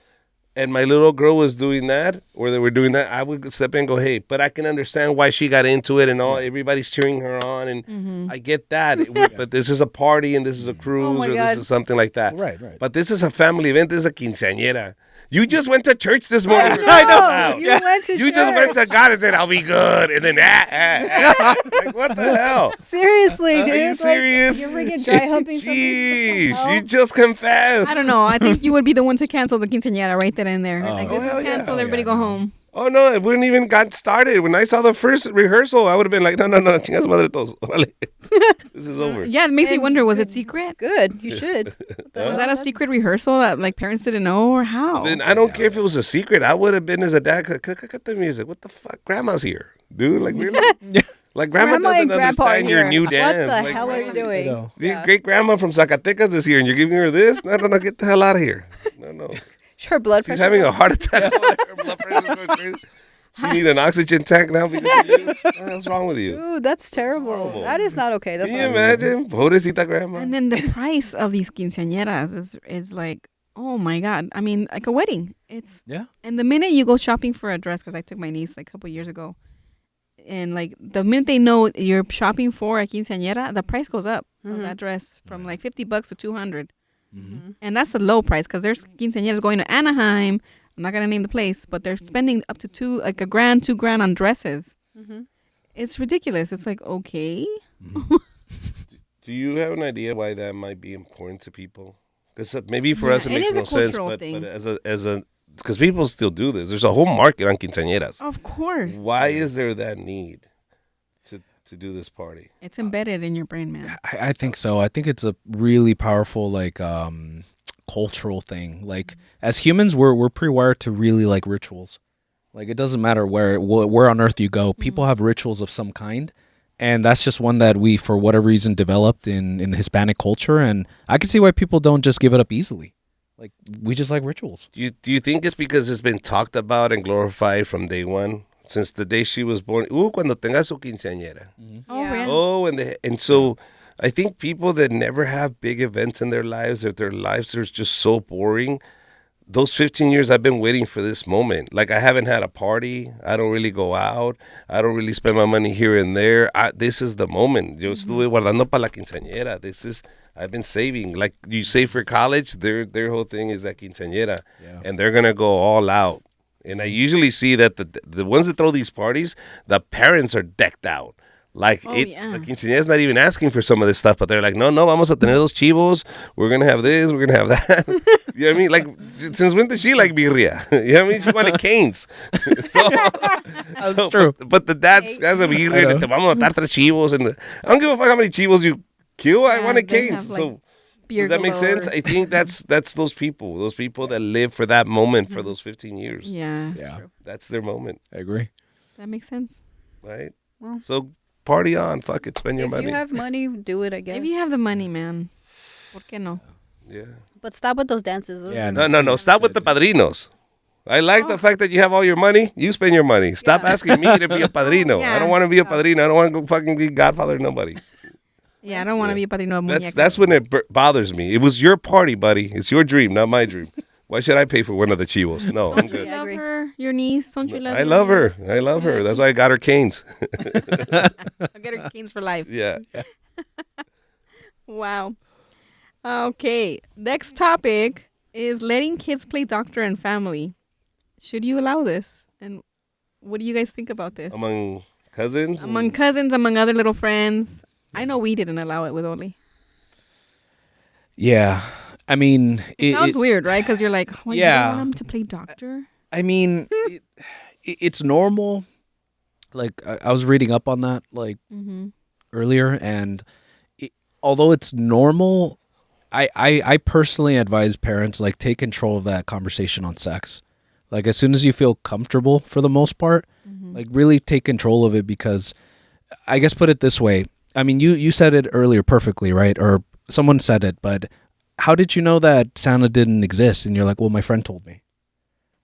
[SPEAKER 2] and my little girl was doing that, or they were doing that, I would step in and go, hey, but I can understand why she got into it and all. Everybody's cheering her on, and I get that. But this is a party, and this is a cruise,
[SPEAKER 3] my
[SPEAKER 2] or
[SPEAKER 3] God.
[SPEAKER 2] this is something like that.
[SPEAKER 4] Right.
[SPEAKER 2] But this is a family event. This is a quinceañera. You just went to church this morning.
[SPEAKER 3] I know. You went to
[SPEAKER 2] You just went to God and said, I'll be good. And then, like, what the hell?
[SPEAKER 3] Seriously, dude.
[SPEAKER 2] Are you serious?
[SPEAKER 3] You're freaking dry humping something.
[SPEAKER 2] Jeez, you just confessed.
[SPEAKER 1] I don't know. I think you would be the one to cancel the quinceañera right then and there. Like,
[SPEAKER 2] Oh,
[SPEAKER 1] this
[SPEAKER 2] hell
[SPEAKER 1] is
[SPEAKER 2] yeah.
[SPEAKER 1] canceled.
[SPEAKER 2] Oh,
[SPEAKER 1] Everybody go home.
[SPEAKER 2] Oh, no, it wouldn't even got started. When I saw the first rehearsal, I would have been like, no, chingas madre todos. Órale. This is over.
[SPEAKER 1] Yeah, it makes me wonder, was it secret?
[SPEAKER 3] Good. You should.
[SPEAKER 1] Was that a secret rehearsal that like parents didn't know, or how?
[SPEAKER 2] Then I don't care if it was a secret. I would have been as a dad, cut the music. What the fuck? Grandma's here. Dude, like, really? Like, grandma
[SPEAKER 3] and
[SPEAKER 2] doesn't
[SPEAKER 3] grandpa are
[SPEAKER 2] understand your
[SPEAKER 3] here.
[SPEAKER 2] new dance.
[SPEAKER 3] What the
[SPEAKER 2] Like,
[SPEAKER 3] hell are you doing?
[SPEAKER 2] Your great grandma from Zacatecas is here, and you're giving her this? No, get the hell out of here. No.
[SPEAKER 3] Her blood
[SPEAKER 2] She's
[SPEAKER 3] pressure.
[SPEAKER 2] having a heart attack. Her blood pressure is going crazy. She need an oxygen tank now because of you. What's wrong with you?
[SPEAKER 3] Ooh, that's terrible. That is not okay. That's
[SPEAKER 2] Can you
[SPEAKER 3] not
[SPEAKER 2] imagine? Pobrecita grandma.
[SPEAKER 1] And then the price of these quinceañeras is like, oh my god! I mean, like a wedding. It's And the minute you go shopping for a dress, because I took my niece like a couple years ago, and like the minute they know you're shopping for a quinceañera, the price goes up of that dress from like $50 to $200, and that's the low price because there's quinceañeras going to Anaheim. I'm not gonna name the place, but they're spending up to $2,000 on dresses. It's ridiculous. It's like, okay.
[SPEAKER 2] Do you have an idea why that might be important to people? Because maybe for us it
[SPEAKER 1] it
[SPEAKER 2] makes
[SPEAKER 1] is
[SPEAKER 2] no
[SPEAKER 1] a
[SPEAKER 2] sense,
[SPEAKER 1] cultural
[SPEAKER 2] but
[SPEAKER 1] thing.
[SPEAKER 2] as a because people still do this. There's a whole market on quinceañeras.
[SPEAKER 1] Of course.
[SPEAKER 2] Why is there that need to do this party?
[SPEAKER 1] It's embedded in your brain, man.
[SPEAKER 4] I think so. I think it's a really powerful cultural thing. Like as humans, we're pre-wired to really like rituals. Like it doesn't matter where on earth you go, people have rituals of some kind, and that's just one that we, for whatever reason, developed in the Hispanic culture. And I can see why people don't just give it up easily. Like we just like rituals.
[SPEAKER 2] Do you think it's because it's been talked about and glorified from day one? Since the day she was born, cuando tenga su quinceañera.
[SPEAKER 1] Oh, yeah.
[SPEAKER 2] Oh, and so I think people that never have big events in their lives, or their lives are just so boring. Those 15 years I've been waiting for this moment. Like I haven't had a party. I don't really go out. I don't really spend my money here and there. This is the moment. Yo estuve guardando para la quinceañera. I've been saving. Like you save for college, their whole thing is that quinceañera. Yeah. And they're going to go all out. And I usually see that the ones that throw these parties, the parents are decked out. Like the quinceañera is not even asking for some of this stuff, but they're like, no, vamos a tener los chivos. We're gonna have this. We're gonna have that. You know what I mean? Like, since when did she like birria? You know what I mean? She wanted canes. That's
[SPEAKER 4] true.
[SPEAKER 2] But the dad has a birria. Te vamos a matar tres chivos, and I don't give a fuck how many chivos you kill. I wanted canes. So. Does that make sense? I think that's those people that live for that moment for those 15 years.
[SPEAKER 1] Yeah.
[SPEAKER 2] That's their moment.
[SPEAKER 4] I agree.
[SPEAKER 1] That makes sense.
[SPEAKER 2] Right? Well, so party on. Fuck it. Spend your money.
[SPEAKER 3] If you have money, do it, I guess.
[SPEAKER 1] If you have the money, man. ¿Por qué no?
[SPEAKER 2] Yeah.
[SPEAKER 3] But stop with those dances. Those
[SPEAKER 4] Yeah,
[SPEAKER 3] are-
[SPEAKER 2] No. Stop with the padrinos. I like the fact that you have all your money. You spend your money. Stop asking me to be a padrino.
[SPEAKER 1] Yeah.
[SPEAKER 2] I don't want to be a padrino. I don't want to go fucking be godfather to nobody.
[SPEAKER 1] Yeah, I don't want to be a padrino of muñecas.
[SPEAKER 2] That's when it bothers me. It was your party, buddy. It's your dream, not my dream. Why should I pay for one of the chivos? No, I'm
[SPEAKER 1] You
[SPEAKER 2] good.
[SPEAKER 1] love
[SPEAKER 3] agree.
[SPEAKER 1] her, your niece. Don't you love
[SPEAKER 2] I
[SPEAKER 1] your
[SPEAKER 2] love her.
[SPEAKER 1] niece?
[SPEAKER 2] I love her. That's why I got her canes.
[SPEAKER 1] I'll get her canes for life.
[SPEAKER 2] Yeah.
[SPEAKER 1] Wow. Okay. Next topic is letting kids play doctor and family. Should you allow this? And what do you guys think about this?
[SPEAKER 2] Among cousins?
[SPEAKER 1] Among cousins, among other little friends. I know we didn't allow it with Oli.
[SPEAKER 4] Yeah. I mean,
[SPEAKER 1] It sounds weird, right? Because you're like, oh, you
[SPEAKER 4] Yeah.
[SPEAKER 1] don't want him to play doctor?
[SPEAKER 4] I mean, it's normal. Like I was reading up on that
[SPEAKER 1] Mm-hmm.
[SPEAKER 4] earlier, and although it's normal, I personally advise parents like take control of that conversation on sex. Like as soon as you feel comfortable, for the most part, like really take control of it, because I guess put it this way. I mean, you said it earlier perfectly, right? Or someone said it, but how did you know that Santa didn't exist? And you're like, well, my friend told me.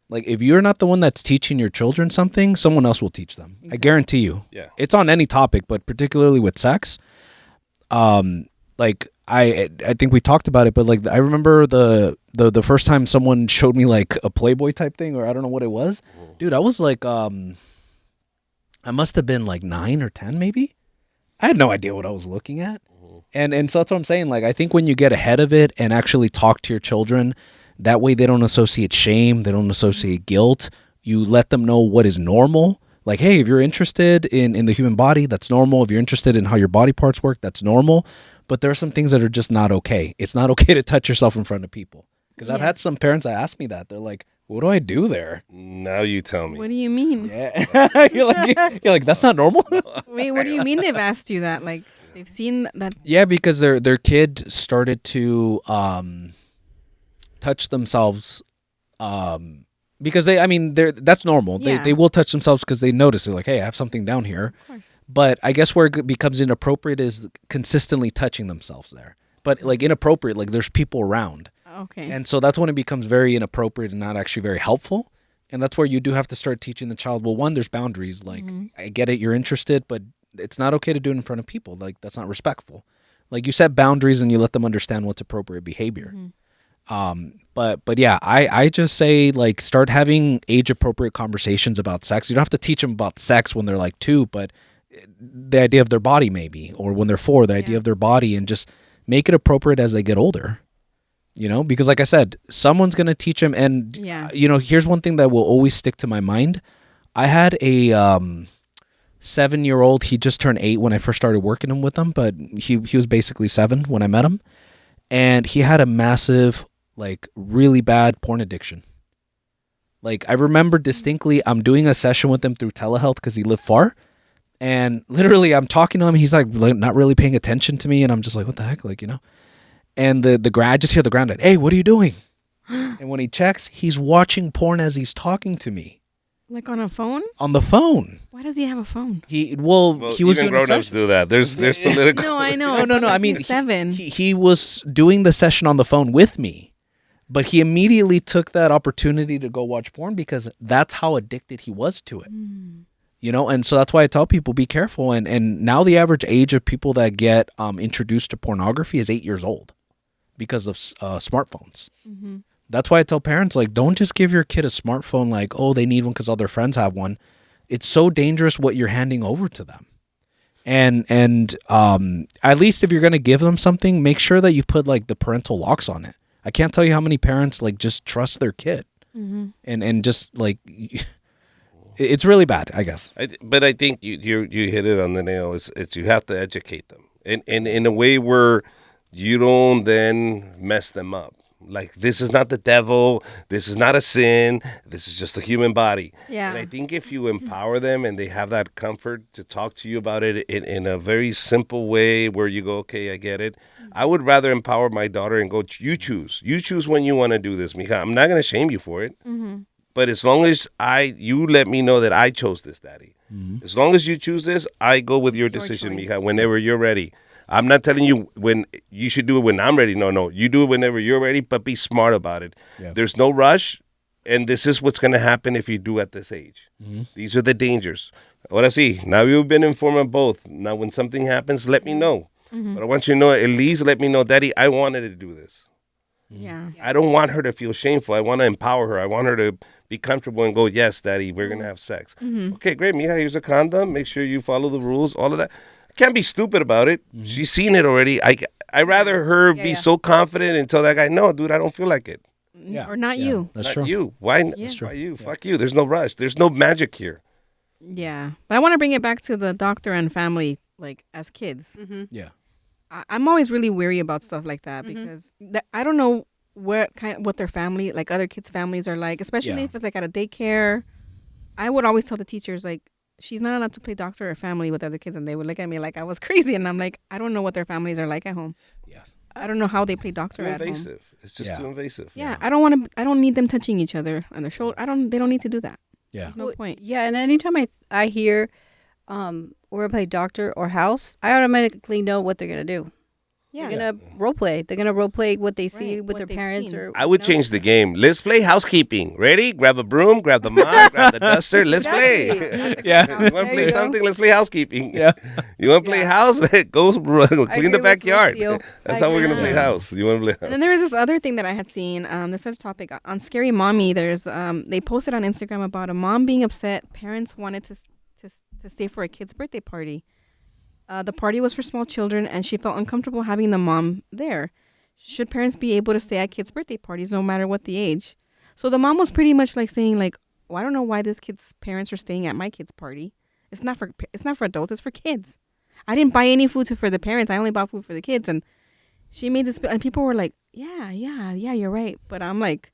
[SPEAKER 4] Like, if you're not the one that's teaching your children something, someone else will teach them. I guarantee you.
[SPEAKER 2] Yeah.
[SPEAKER 4] It's on any topic, but particularly with sex. Like I think we talked about it, but like I remember the first time someone showed me like a Playboy type thing, or I don't know what it was. Dude, I was like, I must have been like 9 or 10, maybe. I had no idea what I was looking at. And so that's what I'm saying. Like, I think when you get ahead of it and actually talk to your children, that way they don't associate shame, they don't associate guilt. You let them know what is normal. Like, hey, if you're interested in the human body, that's normal. If you're interested in how your body parts work, that's normal. But there are some things that are just not okay. It's not okay to touch yourself in front of people. Because I've had some parents that ask me that. They're like, what do I do there?
[SPEAKER 2] Now you tell me.
[SPEAKER 1] What do you mean?
[SPEAKER 4] Yeah. you're like, that's not normal?
[SPEAKER 1] Wait, what do you mean they've asked you that? Like, they've seen that?
[SPEAKER 4] Yeah, because their kid started to touch themselves, because that's normal.
[SPEAKER 1] Yeah.
[SPEAKER 4] They will touch themselves because they notice it. Like, hey, I have something down here.
[SPEAKER 1] Of course.
[SPEAKER 4] But I guess where it becomes inappropriate is consistently touching themselves there. But like inappropriate, like there's people around.
[SPEAKER 1] Okay.
[SPEAKER 4] And so that's when it becomes very inappropriate and not actually very helpful. And that's where you do have to start teaching the child, well, one, there's boundaries. Like, I get it, you're interested, but it's not okay to do it in front of people. Like, that's not respectful. Like, you set boundaries and you let them understand what's appropriate behavior. But yeah, I just say, like, start having age-appropriate conversations about sex. You don't have to teach them about sex when they're, like, 2, but the idea of their body maybe. Or when they're 4, the idea of their body, and just make it appropriate as they get older. You know, because like I said, someone's going to teach them. And, you know, here's one thing that will always stick to my mind. I had a 7-year-old. He just turned 8 when I first started working with him, but he was basically 7 when I met him. And he had a massive, like, really bad porn addiction. Like, I remember distinctly, I'm doing a session with him through telehealth because he lived far. And literally, I'm talking to him. He's like not really paying attention to me. And I'm just like, what the heck? Like, you know. And I just hear the ground, hey, what are you doing? And when he checks, he's watching porn as he's talking to me.
[SPEAKER 1] Like on a phone?
[SPEAKER 4] On the phone.
[SPEAKER 1] Why does he have a phone?
[SPEAKER 4] He was
[SPEAKER 2] even
[SPEAKER 4] doing
[SPEAKER 2] grown-ups do that. There's political.
[SPEAKER 1] No, I know.
[SPEAKER 4] No. I mean,
[SPEAKER 1] he's 7.
[SPEAKER 4] He was doing the session on the phone with me, but he immediately took that opportunity to go watch porn because that's how addicted he was to it. You know, and so that's why I tell people, be careful. And now the average age of people that get introduced to pornography is 8 years old because of smartphones. That's why I tell parents, like, don't just give your kid a smartphone like, oh, they need one because all their friends have one. It's so dangerous what you're handing over to them. And at least if you're going to give them something, make sure that you put like the parental locks on it. I can't tell you how many parents like just trust their kid and just like... It's really bad, I guess.
[SPEAKER 2] But I think you hit it on the nail. It's you have to educate them, and in a way where you don't then mess them up. Like, this is not the devil. This is not a sin. This is just a human body.
[SPEAKER 1] Yeah.
[SPEAKER 2] And I think if you empower them and they have that comfort to talk to you about it in a very simple way where you go, okay, I get it. I would rather empower my daughter and go, you choose. You choose when you want to do this, mija. I'm not going to shame you for it. But as long as you let me know that I chose this, Daddy. As long as you choose this, I go with your decision,
[SPEAKER 1] choice.
[SPEAKER 2] mija, whenever you're ready. I'm not telling you when you should do it when I'm ready. No, you do it whenever you're ready, but be smart about it.
[SPEAKER 4] Yeah.
[SPEAKER 2] There's no rush, and this is what's going to happen if you do at this age. These are the dangers. Ahora sí, now you've been informed of both. Now when something happens, let me know. But I want you to know, at least let me know, Daddy, I wanted to do this.
[SPEAKER 1] Yeah.
[SPEAKER 2] I don't want her to feel shameful. I want to empower her. I want her to be comfortable and go, yes, Daddy, we're going to have sex. Okay, great, mija, here's a condom. Make sure you follow the rules, all of that. I can't be stupid about it. She's seen it already. I rather her be so confident and tell that guy, no, dude, I don't feel like it.
[SPEAKER 4] Yeah.
[SPEAKER 1] Or not you.
[SPEAKER 4] That's
[SPEAKER 2] Not
[SPEAKER 4] true.
[SPEAKER 2] you. Why? Why you? Fuck you. There's no rush. There's no magic here.
[SPEAKER 1] Yeah. But I want to bring it back to the doctor and family, like as kids.
[SPEAKER 4] Yeah.
[SPEAKER 1] I'm always really weary about stuff like that because I don't know what their family, like other kids' families are like, especially if it's like at a daycare. I would always tell the teachers, like, she's not allowed to play doctor or family with other kids, and they would look at me like I was crazy, and I'm like, I don't know what their families are like at home.
[SPEAKER 4] Yeah.
[SPEAKER 1] I don't know how they play doctor
[SPEAKER 2] Too
[SPEAKER 1] at home.
[SPEAKER 2] invasive. It's just too invasive.
[SPEAKER 1] Yeah, I don't want to. I don't need them touching each other on their shoulder. They don't need to do that.
[SPEAKER 4] Yeah.
[SPEAKER 1] There's no point.
[SPEAKER 3] Yeah, and anytime I hear we're gonna play doctor or house, I automatically know what they're gonna do.
[SPEAKER 1] Yeah.
[SPEAKER 3] They're gonna role play. They're gonna role play what they see
[SPEAKER 1] Right,
[SPEAKER 3] with
[SPEAKER 1] what
[SPEAKER 3] their
[SPEAKER 1] they've
[SPEAKER 3] parents
[SPEAKER 1] seen.
[SPEAKER 3] or.
[SPEAKER 2] I would change the game. Let's play housekeeping. Ready? Grab a broom, grab the mop, grab the duster. Let's play.
[SPEAKER 4] Yeah.
[SPEAKER 2] You want to
[SPEAKER 3] There
[SPEAKER 2] play
[SPEAKER 3] you go.
[SPEAKER 2] something? Let's play housekeeping.
[SPEAKER 4] Yeah.
[SPEAKER 2] You want to play house? Go clean the
[SPEAKER 3] with
[SPEAKER 2] backyard.
[SPEAKER 3] Lucio.
[SPEAKER 2] That's how we're going to play
[SPEAKER 1] agree.
[SPEAKER 2] house. You want to play
[SPEAKER 1] And
[SPEAKER 2] house?
[SPEAKER 1] then there was this other thing that I had seen. This was a topic on Scary Mommy. There's they posted on Instagram about a mom being upset. Parents wanted to stay for a kid's birthday party. The party was for small children, and she felt uncomfortable having the mom there. Should parents be able to stay at kids' birthday parties no matter what the age? So the mom was pretty much like saying, like, well, I don't know why this kid's parents are staying at my kid's party. It's not for adults. It's for kids. I didn't buy any food for the parents. I only bought food for the kids. And she made this, and people were like, yeah, you're right. But I'm like,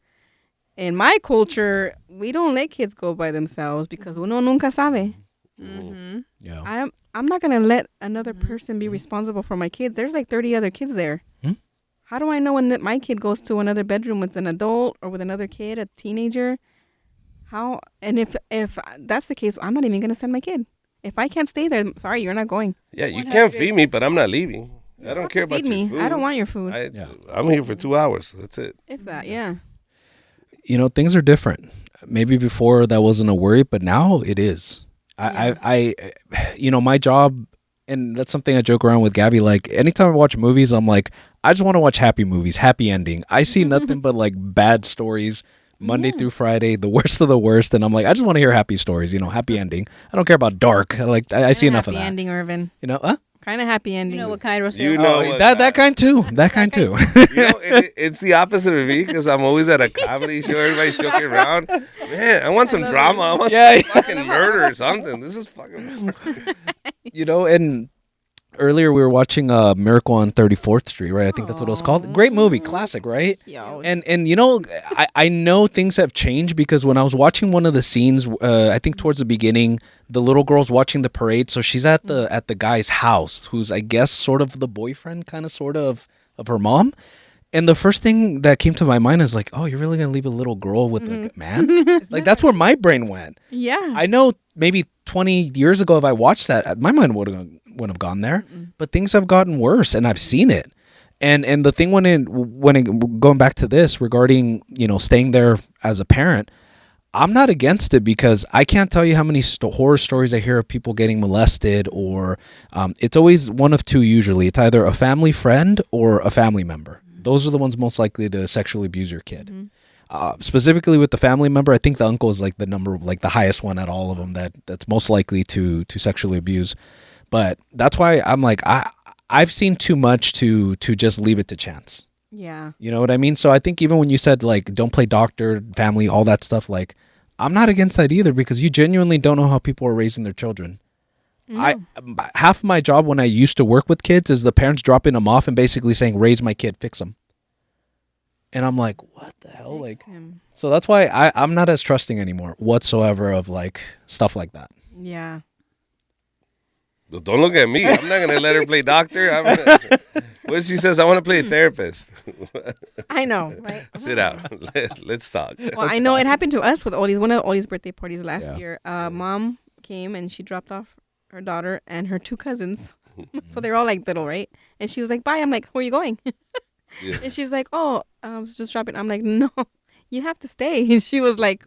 [SPEAKER 1] in my culture, we don't let kids go by themselves because uno nunca sabe.
[SPEAKER 4] Yeah.
[SPEAKER 1] I'm not gonna let another person be responsible for my kids. There's like 30 other kids there. How do I know when my kid goes to another bedroom with an adult or with another kid, a teenager? How? And if that's the case, I'm not even gonna send my kid. If I can't stay there, sorry, you're not going.
[SPEAKER 2] Yeah, you can't feed me, but I'm not leaving. I don't care about
[SPEAKER 1] Feed me.
[SPEAKER 2] your food.
[SPEAKER 1] I don't want your food.
[SPEAKER 2] I'm here for 2 hours. That's it.
[SPEAKER 1] If that, yeah.
[SPEAKER 4] You know, things are different. Maybe before that wasn't a worry, but now it is. I you know, my job, and that's something I joke around with Gabby, like anytime I watch movies, I'm like, I just want to watch happy movies, happy ending. I see nothing but like bad stories Monday through Friday, the worst of the worst, and I'm like, I just want to hear happy stories, you know, happy ending. I don't care about dark. Like I see enough of that.
[SPEAKER 1] Happy ending, Irvin.
[SPEAKER 4] You know, huh?
[SPEAKER 1] Kind of happy ending.
[SPEAKER 3] You know what kind of
[SPEAKER 2] You know
[SPEAKER 4] Oh,
[SPEAKER 2] what,
[SPEAKER 4] that kind too. That kind too.
[SPEAKER 2] You know, it's the opposite of me because I'm always at a comedy show. Everybody's joking around. Man, I want some drama. I want some fucking murder or something. This is fucking.
[SPEAKER 4] You know, and earlier we were watching Miracle on 34th Street, right? I think that's what it was called. Great movie, classic, right?
[SPEAKER 1] Yo,
[SPEAKER 4] And you know, I know things have changed because when I was watching one of the scenes, I think towards the beginning, the little girl's watching the parade, so she's at the guy's house, who's I guess sort of the boyfriend, kind of sort of her mom. And the first thing that came to my mind is like, oh, you're really gonna leave a little girl with a man? Like that's where my brain went.
[SPEAKER 1] yeah.
[SPEAKER 4] I know maybe 20 years ago if I watched that, my mind wouldn't have gone there. But things have gotten worse, and I've seen it. And the thing going back to this regarding, you know, staying there as a parent, I'm not against it because I can't tell you how many horror stories I hear of people getting molested, or it's always one of two usually. It's either a family friend or a family member. Those are the ones most likely to sexually abuse your kid. Specifically with the family member, I think the uncle is like the highest one at all of them that's most likely to sexually abuse. But that's why I'm like, I've seen too much to just leave it to chance.
[SPEAKER 1] Yeah.
[SPEAKER 4] You know what I mean? So I think even when you said like don't play doctor, family, all that stuff, like I'm not against that either because you genuinely don't know how people are raising their children. Half of my job when I used to work with kids is the parents dropping them off and basically saying, raise my kid, fix him. And I'm like, what the hell?
[SPEAKER 1] Fix
[SPEAKER 4] Like,
[SPEAKER 1] him.
[SPEAKER 4] so that's why I'm not as trusting anymore whatsoever of like stuff like that.
[SPEAKER 1] Yeah.
[SPEAKER 2] Well, don't look at me. I'm not gonna let her play doctor. What she says, I want to play therapist.
[SPEAKER 1] I know, right?
[SPEAKER 2] Sit down. Let's talk.
[SPEAKER 1] Well, I know it happened to us with one of Ollie's birthday parties last year. Mom came and she dropped off her daughter and her two cousins. So they're all like little, right? And she was like, bye. I'm like, where are you going?
[SPEAKER 2] Yeah.
[SPEAKER 1] And she's like, oh, I was just shopping. I'm like, no, you have to stay. And she was like,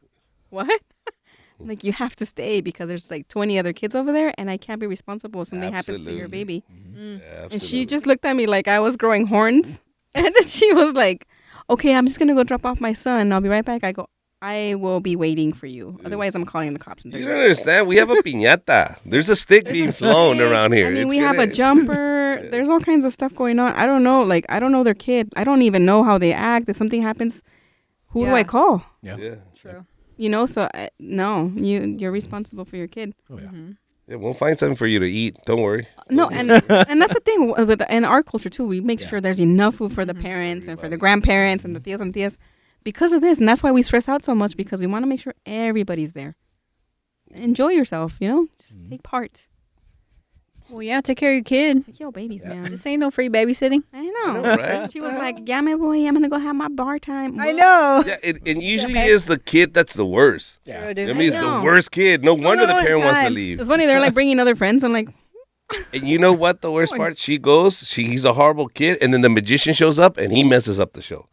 [SPEAKER 1] what? I'm like, you have to stay because there's like 20 other kids over there and I can't be responsible if something happens to your
[SPEAKER 2] Absolutely.
[SPEAKER 1] baby.
[SPEAKER 2] Yeah,
[SPEAKER 1] And she just looked at me like I was growing horns. And then she was like, okay, I'm just going to go drop off my son. I'll be right back. I go, I will be waiting for you. Otherwise, I'm calling the cops. And
[SPEAKER 2] You don't understand. We have a piñata. There's a stick being flown around here.
[SPEAKER 1] I mean,
[SPEAKER 2] It's
[SPEAKER 1] we have a
[SPEAKER 2] gonna-
[SPEAKER 1] jumper. There's all kinds of stuff going on. I don't know. Like, I don't know their kid. I don't even know how they act. If something happens, who do I
[SPEAKER 3] Yeah.
[SPEAKER 1] call?
[SPEAKER 2] Yeah.
[SPEAKER 3] True.
[SPEAKER 1] You know, so no, you're responsible for your kid.
[SPEAKER 4] Oh yeah.
[SPEAKER 2] Yeah, we'll find something for you to eat. Don't worry.
[SPEAKER 1] No, and that's the thing with in our culture too. We make sure there's enough food for the parents and for the grandparents and the tias and tias because of this, and that's why we stress out so much because we want to make sure everybody's there. Enjoy yourself, you know. Just take part.
[SPEAKER 3] Well, yeah, take care of your kid.
[SPEAKER 1] Like, yo, babies, man.
[SPEAKER 3] This ain't no free babysitting.
[SPEAKER 1] I know.
[SPEAKER 2] right?
[SPEAKER 1] She was like, "Yeah, my boy, I'm gonna go have my bar time."
[SPEAKER 3] I know.
[SPEAKER 2] Yeah, it usually is the kid that's the worst.
[SPEAKER 3] True,
[SPEAKER 2] I
[SPEAKER 3] dude.
[SPEAKER 2] mean, it's
[SPEAKER 1] know.
[SPEAKER 2] the worst kid. No wonder the
[SPEAKER 3] no,
[SPEAKER 2] parent
[SPEAKER 3] it's
[SPEAKER 2] wants to
[SPEAKER 3] fine.
[SPEAKER 2] leave.
[SPEAKER 1] It's funny. They're like bringing other friends. I'm like,
[SPEAKER 2] And you know what? The worst part? She goes, he's a horrible kid, and then the magician shows up and he messes up the show.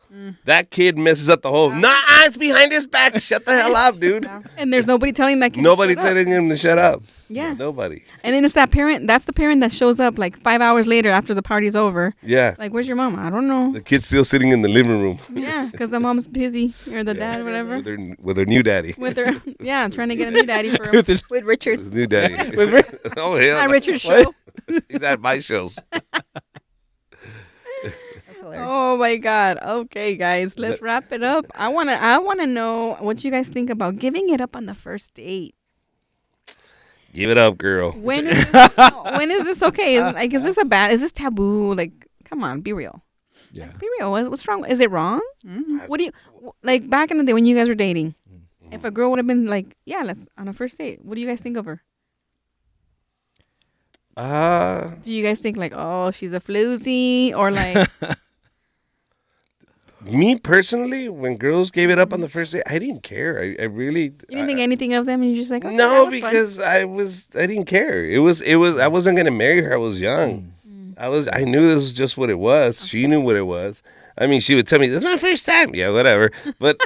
[SPEAKER 2] That kid messes up the whole. Nah, it's behind his back. Shut the hell up, dude.
[SPEAKER 1] and there's nobody telling that kid. to
[SPEAKER 2] Nobody
[SPEAKER 1] shut up.
[SPEAKER 2] telling him to shut up.
[SPEAKER 1] Yeah.
[SPEAKER 2] Nobody.
[SPEAKER 1] And then it's that parent. That's the parent that shows up like 5 hours later after the party's over.
[SPEAKER 2] Yeah.
[SPEAKER 1] Like, where's your mom? I don't know.
[SPEAKER 2] The kid's still sitting in the living room
[SPEAKER 1] Yeah, because the mom's busy or the dad, whatever.
[SPEAKER 2] with her new daddy.
[SPEAKER 1] With her, yeah, trying to get a new daddy for him.
[SPEAKER 4] With this,
[SPEAKER 3] With Richard.
[SPEAKER 2] His new daddy. Oh, hell.
[SPEAKER 1] Hi,
[SPEAKER 2] no.
[SPEAKER 1] Richard Show.
[SPEAKER 2] He's at my shows.
[SPEAKER 3] That's hilarious.
[SPEAKER 1] Oh my God. Okay, guys, let's wrap it up. I wanna know what you guys think about giving it up on the first date.
[SPEAKER 2] Give it up, girl.
[SPEAKER 1] When is this okay? Is this taboo? Like, come on, be real.
[SPEAKER 4] yeah.
[SPEAKER 1] Be real. What's wrong? Is it wrong? What do you like back in the day when you guys were dating? If a girl would have been like, yeah, let's on a first date. What do you guys think of her? Do you guys think like, oh, she's a floozy or like?
[SPEAKER 2] Me personally, when girls gave it up on the first date, I didn't care. I really.
[SPEAKER 1] You didn't think anything of them, and you're just like, okay, that
[SPEAKER 2] No,
[SPEAKER 1] was fun.
[SPEAKER 2] because I didn't care. It was. I wasn't gonna marry her. I was young. I knew this was just what it was. She knew what it was. I mean, she would tell me, "This is my first time." Yeah, whatever. But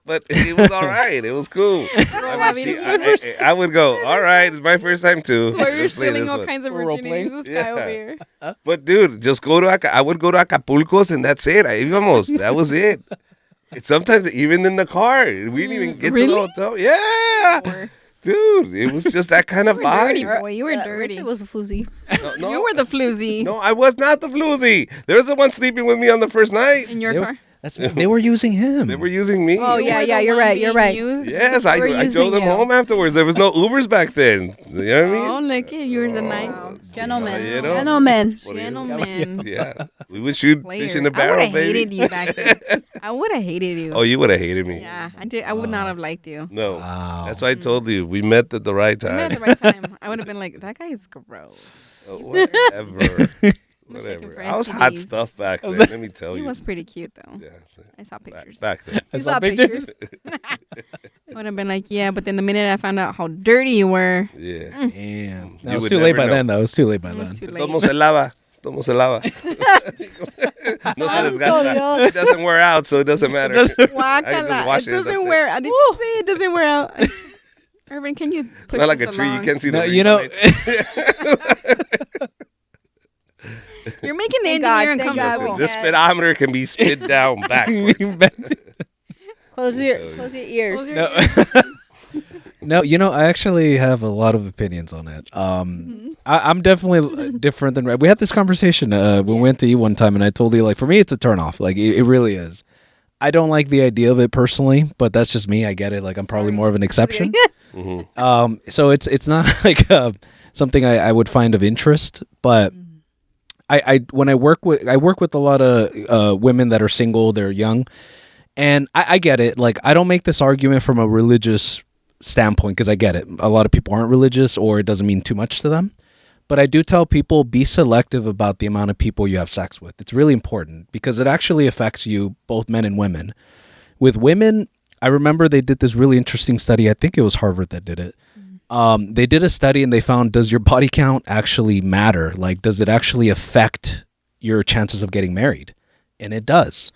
[SPEAKER 2] but it was all right. It was cool. I would go, "All right, it's my first time too."
[SPEAKER 1] So you're
[SPEAKER 2] Let's play
[SPEAKER 1] stealing
[SPEAKER 2] this
[SPEAKER 1] all
[SPEAKER 2] one."
[SPEAKER 1] kinds of
[SPEAKER 4] Role play.
[SPEAKER 1] virginities. This guy over here.
[SPEAKER 2] But dude, just go to I would go to Acapulco's and that's it. Íbamos. That was it. Sometimes even in the car, we didn't even get to
[SPEAKER 1] Really?
[SPEAKER 2] the hotel. Yeah. Dude, it was just that kind of
[SPEAKER 1] Dirty
[SPEAKER 2] vibe.
[SPEAKER 1] boy, you were dirty.
[SPEAKER 3] Richard was a floozy.
[SPEAKER 2] No,
[SPEAKER 1] You were the floozy
[SPEAKER 2] no, I was not the floozy. There was the one sleeping with me on the first night.
[SPEAKER 1] in your
[SPEAKER 4] They were,
[SPEAKER 1] car.
[SPEAKER 4] they were using him.
[SPEAKER 2] They were using me.
[SPEAKER 3] Oh,
[SPEAKER 1] You
[SPEAKER 3] yeah,
[SPEAKER 1] were the
[SPEAKER 3] yeah, you're
[SPEAKER 1] one
[SPEAKER 3] right, you're
[SPEAKER 1] being
[SPEAKER 3] right.
[SPEAKER 1] used?
[SPEAKER 2] Yes,
[SPEAKER 3] They were
[SPEAKER 2] I
[SPEAKER 3] using
[SPEAKER 2] drove them
[SPEAKER 3] you.
[SPEAKER 2] home afterwards. There was no Ubers back then. You know what I mean?
[SPEAKER 1] Oh, look at you. You're the nice
[SPEAKER 3] Gentleman.
[SPEAKER 2] You know?
[SPEAKER 3] Gentleman.
[SPEAKER 1] gentleman.
[SPEAKER 2] Yeah. We would shoot
[SPEAKER 1] Player.
[SPEAKER 2] fish in the
[SPEAKER 1] I would
[SPEAKER 2] barrel,
[SPEAKER 1] have
[SPEAKER 2] baby.
[SPEAKER 1] hated you back then. I would have hated you.
[SPEAKER 2] Oh, you would have hated me.
[SPEAKER 1] Yeah, I did. I would not have liked you.
[SPEAKER 2] No.
[SPEAKER 4] Wow.
[SPEAKER 2] That's why I told you. We met at the right
[SPEAKER 1] You
[SPEAKER 2] time.
[SPEAKER 1] met at the right time. I would have been like, that guy is gross.
[SPEAKER 2] Oh, whatever.
[SPEAKER 1] shaking for
[SPEAKER 2] I was hot
[SPEAKER 1] STDs.
[SPEAKER 2] stuff back then. Let me tell
[SPEAKER 1] He
[SPEAKER 2] you.
[SPEAKER 1] was pretty cute though.
[SPEAKER 2] Yeah, so
[SPEAKER 1] I saw pictures.
[SPEAKER 2] back then.
[SPEAKER 3] You saw pictures.
[SPEAKER 1] I would have been like, yeah, but then the minute I found out how dirty you were,
[SPEAKER 2] Yeah.
[SPEAKER 1] Mm.
[SPEAKER 4] Damn.
[SPEAKER 2] You
[SPEAKER 4] That was
[SPEAKER 2] would
[SPEAKER 4] too late
[SPEAKER 2] never
[SPEAKER 4] by
[SPEAKER 2] know.
[SPEAKER 4] then, though. It was too late by
[SPEAKER 1] it
[SPEAKER 4] then.
[SPEAKER 1] was too late.
[SPEAKER 2] Tomo se lava. Tomo se lava. No se desgasta. It doesn't wear out, so it doesn't matter.
[SPEAKER 1] Guacala.
[SPEAKER 2] wash
[SPEAKER 1] It
[SPEAKER 2] it, that's
[SPEAKER 1] doesn't
[SPEAKER 2] it.
[SPEAKER 1] wear out. Did you say it doesn't wear out? Irvin, can you
[SPEAKER 2] It's
[SPEAKER 1] push
[SPEAKER 2] not like
[SPEAKER 1] this
[SPEAKER 2] a tree. You
[SPEAKER 1] along?
[SPEAKER 2] can't see the
[SPEAKER 4] No,
[SPEAKER 2] rings
[SPEAKER 4] you know,
[SPEAKER 2] on it.
[SPEAKER 1] You're making the
[SPEAKER 3] Thank God,
[SPEAKER 1] engineer
[SPEAKER 3] thank God
[SPEAKER 1] uncomfortable.
[SPEAKER 3] we
[SPEAKER 2] The speedometer can be spit down backwards.
[SPEAKER 3] Close your ears.
[SPEAKER 1] Close your
[SPEAKER 4] No.
[SPEAKER 1] ears.
[SPEAKER 4] No, you know, I actually have a lot of opinions on it. I'm definitely different than we had this conversation when we went to eat one time, and I told you, like, for me, it's a turnoff. Like, it really is. I don't like the idea of it personally, but that's just me. I get it. Like, I'm probably more of an exception. So it's not like something I would find of interest, but when I work with a lot of women that are single, they're young, and I get it. Like, I don't make this argument from a religious standpoint because I get it. A lot of people aren't religious, or it doesn't mean too much to them. But I do tell people, be selective about the amount of people you have sex with. It's really important because it actually affects you, both men and women. With women, I remember they did this really interesting study. I think it was Harvard that did it. They did a study and they found, does your body count actually matter? Like, does it actually affect your chances of getting married? And it does.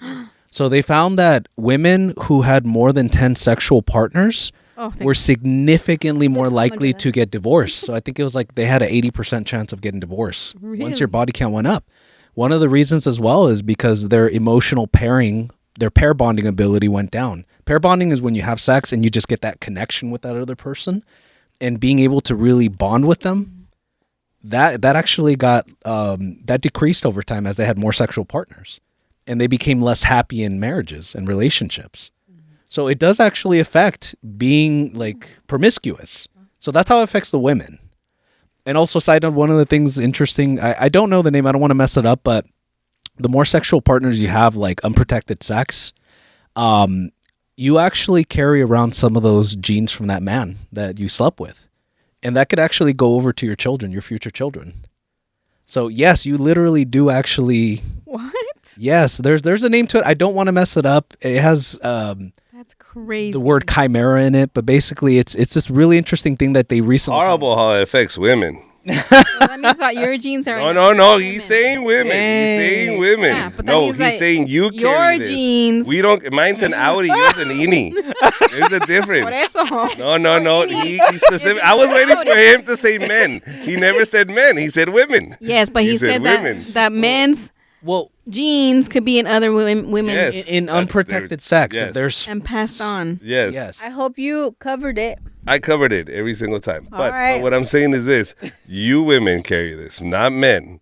[SPEAKER 4] So they found that women who had more than 10 sexual partners were significantly more likely to get divorced. So I think it was like they had an 80% chance of getting divorced once your body count went up. One of the reasons as well is because their emotional pairing, their pair bonding ability went down. Pair bonding is when you have sex and you just get that connection with that other person, and being able to really bond with them, that actually got that decreased over time as they had more sexual partners, and they became less happy in marriages and relationships. So it does actually affect being like promiscuous. So that's how it affects the women. And also, side note, one of the things interesting, I don't know the name, I don't want to mess it up, but the more sexual partners you have, like unprotected sex, you actually carry around some of those genes from that man that you slept with. And that could actually go over to your children, your future children. So yes, you literally do actually.
[SPEAKER 1] What?
[SPEAKER 4] Yes, there's a name to it. I don't want to mess it up. It has
[SPEAKER 1] that's crazy.
[SPEAKER 4] The word chimera in it, but basically it's this really interesting thing that they recently.
[SPEAKER 2] Horrible how it affects women.
[SPEAKER 1] So that means that your genes are.
[SPEAKER 2] No. He's saying women. Dang. He's saying women. Yeah, but no, he's like, saying you carry
[SPEAKER 1] your genes.
[SPEAKER 2] We don't. Mine's an Audi. Yours an innie. There's a difference. No. He specific. I was waiting for him to say men. He never said men. He said women.
[SPEAKER 1] Yes, but he said that men's genes could be in other women
[SPEAKER 2] yes,
[SPEAKER 4] in unprotected sex.
[SPEAKER 2] Yes.
[SPEAKER 1] And passed on.
[SPEAKER 2] Yes.
[SPEAKER 3] I hope you covered it.
[SPEAKER 2] I covered it every single time. But what I'm saying is this. You women carry this, not men.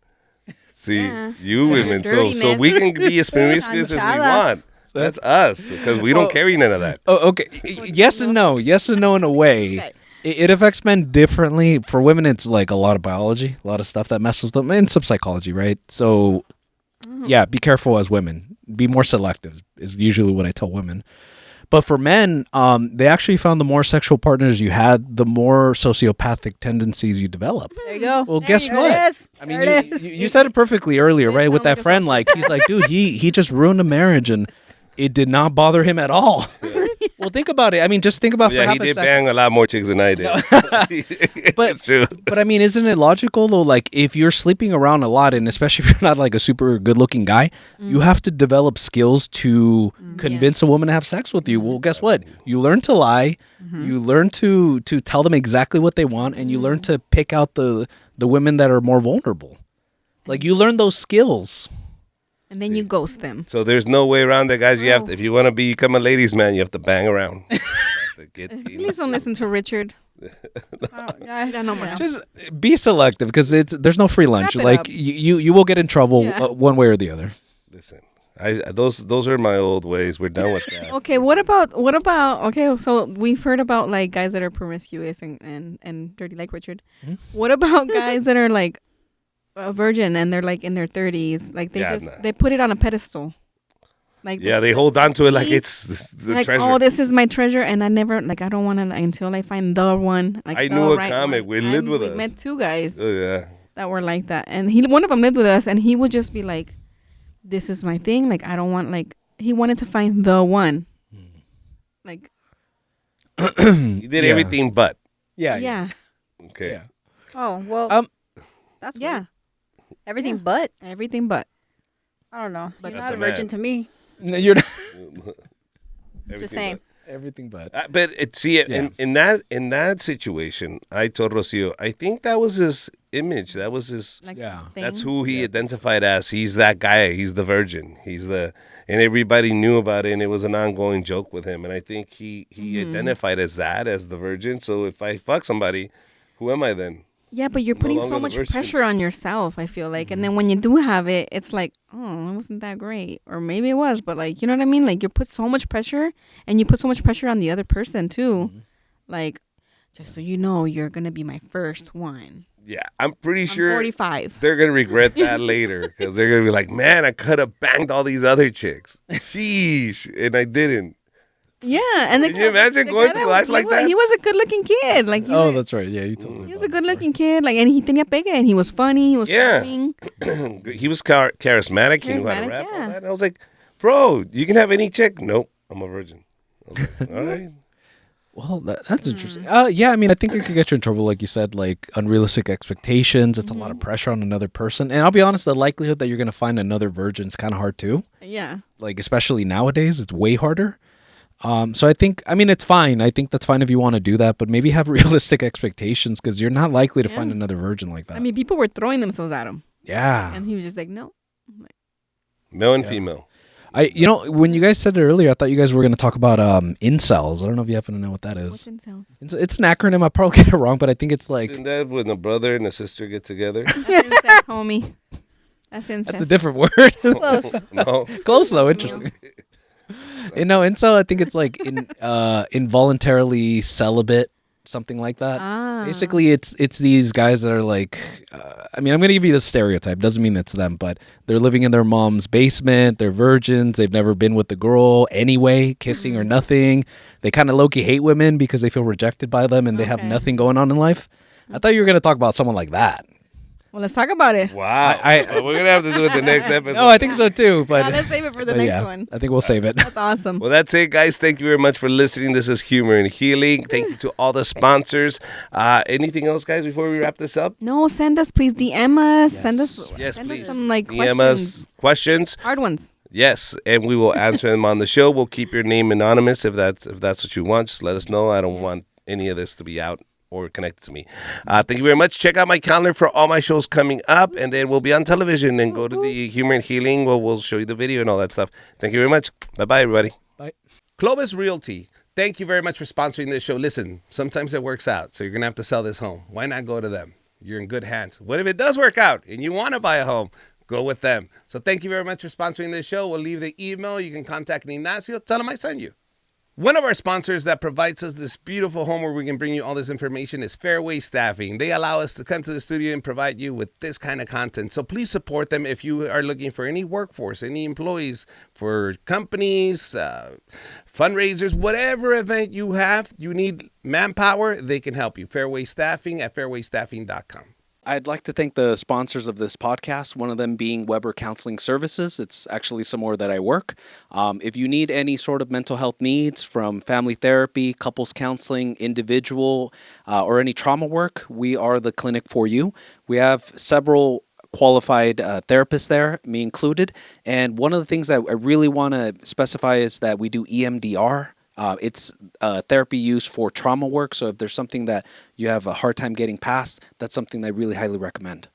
[SPEAKER 2] See, you women. So we can be as promiscuous as we want. That's us, because we don't carry none of that.
[SPEAKER 4] Oh, okay. Yes and no. Yes and no in a way. Okay. It affects men differently. For women, it's like a lot of biology, a lot of stuff that messes with them, and some psychology, right? So, yeah, be careful as women. Be more selective is usually what I tell women. But for men, they actually found the more sexual partners you had, the more sociopathic tendencies you develop.
[SPEAKER 3] There you go.
[SPEAKER 4] Well, guess what? I mean, you said it perfectly earlier, right? With that friend, like he's like, dude, he just ruined a marriage, and it did not bother him at all. Well, think about it. I mean, just think about.
[SPEAKER 2] Yeah, he did bang a lot more chicks than I did.
[SPEAKER 4] But
[SPEAKER 2] it's true.
[SPEAKER 4] But I mean, isn't it logical though? Like, if you're sleeping around a lot, and especially if you're not like a super good-looking guy, you have to develop skills to convince a woman to have sex with you. Well, guess what? You learn to lie. You learn to tell them exactly what they want, and you learn to pick out the women that are more vulnerable. Like, you learn those skills.
[SPEAKER 1] And then you ghost them.
[SPEAKER 2] So there's no way around that, guys. You have to, if you want to become a ladies' man, you have to bang around.
[SPEAKER 1] Please don't listen to Richard. I don't know.
[SPEAKER 4] Just be selective, because there's no free lunch. Like you will get in trouble one way or the other.
[SPEAKER 2] Listen, those are my old ways. We're done with that.
[SPEAKER 1] Okay, what about? Okay, so we've heard about like guys that are promiscuous and dirty, like Richard. Mm-hmm. What about guys that are like a virgin and they're like in their 30s, like they put it on a pedestal, like
[SPEAKER 2] they hold on to it like it's the
[SPEAKER 1] like,
[SPEAKER 2] treasure.
[SPEAKER 1] Oh, this is my treasure, and I never I don't want to until I find the one. Like
[SPEAKER 2] I knew a comic. We lived with us.
[SPEAKER 1] We met two guys.
[SPEAKER 2] Oh,
[SPEAKER 1] that were like that, and one of them lived with us, and he would just be like, "This is my thing. Like I don't want he wanted to find the one." Like
[SPEAKER 2] he did everything but.
[SPEAKER 1] Yeah.
[SPEAKER 2] Okay.
[SPEAKER 3] Yeah. Oh well. That's weird. Everything but?
[SPEAKER 1] Everything but.
[SPEAKER 3] I don't know. But you're not a virgin to me.
[SPEAKER 4] No, you're not.
[SPEAKER 3] Just saying.
[SPEAKER 4] Everything but.
[SPEAKER 2] But in that situation, I told Rocio, I think that was his image. That was his. That's who he identified as. He's that guy. He's the virgin. And everybody knew about it, and it was an ongoing joke with him. And I think he identified as the virgin. So if I fuck somebody, who am I then?
[SPEAKER 1] Yeah, but you're putting so much pressure on yourself, I feel like. And then when you do have it, it's like, oh, it wasn't that great. Or maybe it was, but like, you know what I mean? Like, you put so much pressure, and you put so much pressure on the other person too. Like, just so you know, you're going to be my first one.
[SPEAKER 2] Yeah, I'm pretty sure
[SPEAKER 1] 45.
[SPEAKER 2] They're going to regret that later, because they're going to be like, man, I could have banged all these other chicks. Sheesh. And I didn't.
[SPEAKER 1] Yeah, and
[SPEAKER 2] can you imagine going through life like that?
[SPEAKER 1] He was a good-looking kid. Like,
[SPEAKER 4] that's right. Yeah, you told me.
[SPEAKER 1] He was a good-looking kid. Like, and he tenía pegue, and he was funny. He was funny.
[SPEAKER 2] He was charismatic. He knew how to rap. All that. And I was like, bro, you can have any chick. Nope, I'm a virgin. I was like, all right.
[SPEAKER 4] Well, that's interesting. Yeah, I mean, I think it could get you in trouble, like you said, like unrealistic expectations. It's a lot of pressure on another person. And I'll be honest, the likelihood that you're going to find another virgin is kind of hard too.
[SPEAKER 1] Yeah.
[SPEAKER 4] Like, especially nowadays, it's way harder. So I mean, it's fine. I think that's fine if you want to do that, but maybe have realistic expectations because you're not likely to find another virgin like that.
[SPEAKER 1] I mean, people were throwing themselves at him.
[SPEAKER 4] Yeah.
[SPEAKER 1] And he was just like, no.
[SPEAKER 2] Male and female.
[SPEAKER 4] When you guys said it earlier, I thought you guys were going to talk about incels. I don't know if you happen to know what that is.
[SPEAKER 1] What's incels?
[SPEAKER 4] It's an acronym. I probably get it wrong, but I think it's like...
[SPEAKER 2] Isn't that when a brother and a sister get together?
[SPEAKER 1] That's incest, homie. That's incest.
[SPEAKER 4] That's a different word.
[SPEAKER 3] Close.
[SPEAKER 2] No.
[SPEAKER 4] Close though. Interesting. Incel, I think it's like involuntarily celibate, something like that. Basically, it's these guys that are like, I mean, I'm going to give you the stereotype. Doesn't mean it's them, but they're living in their mom's basement. They're virgins. They've never been with the girl anyway, kissing or nothing. They kind of low-key hate women because they feel rejected by them and they have nothing going on in life. I thought you were going to talk about someone like that.
[SPEAKER 1] Well, let's talk about it.
[SPEAKER 2] Wow. We're going to have to do it the next episode.
[SPEAKER 4] No, I think so too. But
[SPEAKER 1] let's save it for the next one.
[SPEAKER 4] I think we'll save it.
[SPEAKER 1] That's awesome.
[SPEAKER 2] Well, that's it, guys. Thank you very much for listening. This is Humor and Healing. Thank you to all the sponsors. Anything else, guys, before we wrap this up?
[SPEAKER 1] No, send us, please. DM us.
[SPEAKER 4] Yes.
[SPEAKER 1] Send us.
[SPEAKER 2] Yes,
[SPEAKER 1] send
[SPEAKER 2] please.
[SPEAKER 1] us some like
[SPEAKER 2] DM
[SPEAKER 1] questions.
[SPEAKER 2] us questions.
[SPEAKER 1] Hard ones.
[SPEAKER 2] Yes, and we will answer them on the show. We'll keep your name anonymous if that's what you want. Just let us know. I don't want any of this to be out or connected to me. Thank you very much. Check out my calendar for all my shows coming up, and then we'll be on television. And go to the Humor and Healing where we'll show you the video and all that stuff. Thank you very much. Bye-bye, everybody.
[SPEAKER 4] Bye.
[SPEAKER 2] Clovis Realty. Thank you very much for sponsoring this show. Listen, sometimes it works out, so you're going to have to sell this home. Why not go to them? You're in good hands. What if it does work out and you want to buy a home? Go with them. So thank you very much for sponsoring this show. We'll leave the email. You can contact Ignacio. Tell him I sent you. One of our sponsors that provides us this beautiful home where we can bring you all this information is Fairway Staffing. They allow us to come to the studio and provide you with this kind of content. So please support them if you are looking for any workforce, any employees for companies, fundraisers, whatever event you have, you need manpower, they can help you. Fairway Staffing at fairwaystaffing.com.
[SPEAKER 4] I'd like to thank the sponsors of this podcast, one of them being Weber Counseling Services. It's actually somewhere that I work. If you need any sort of mental health needs from family therapy, couples counseling, individual, or any trauma work, we are the clinic for you. We have several qualified therapists there, me included. And one of the things that I really want to specify is that we do EMDR. It's therapy used for trauma work. So if there's something that you have a hard time getting past, that's something I really highly recommend.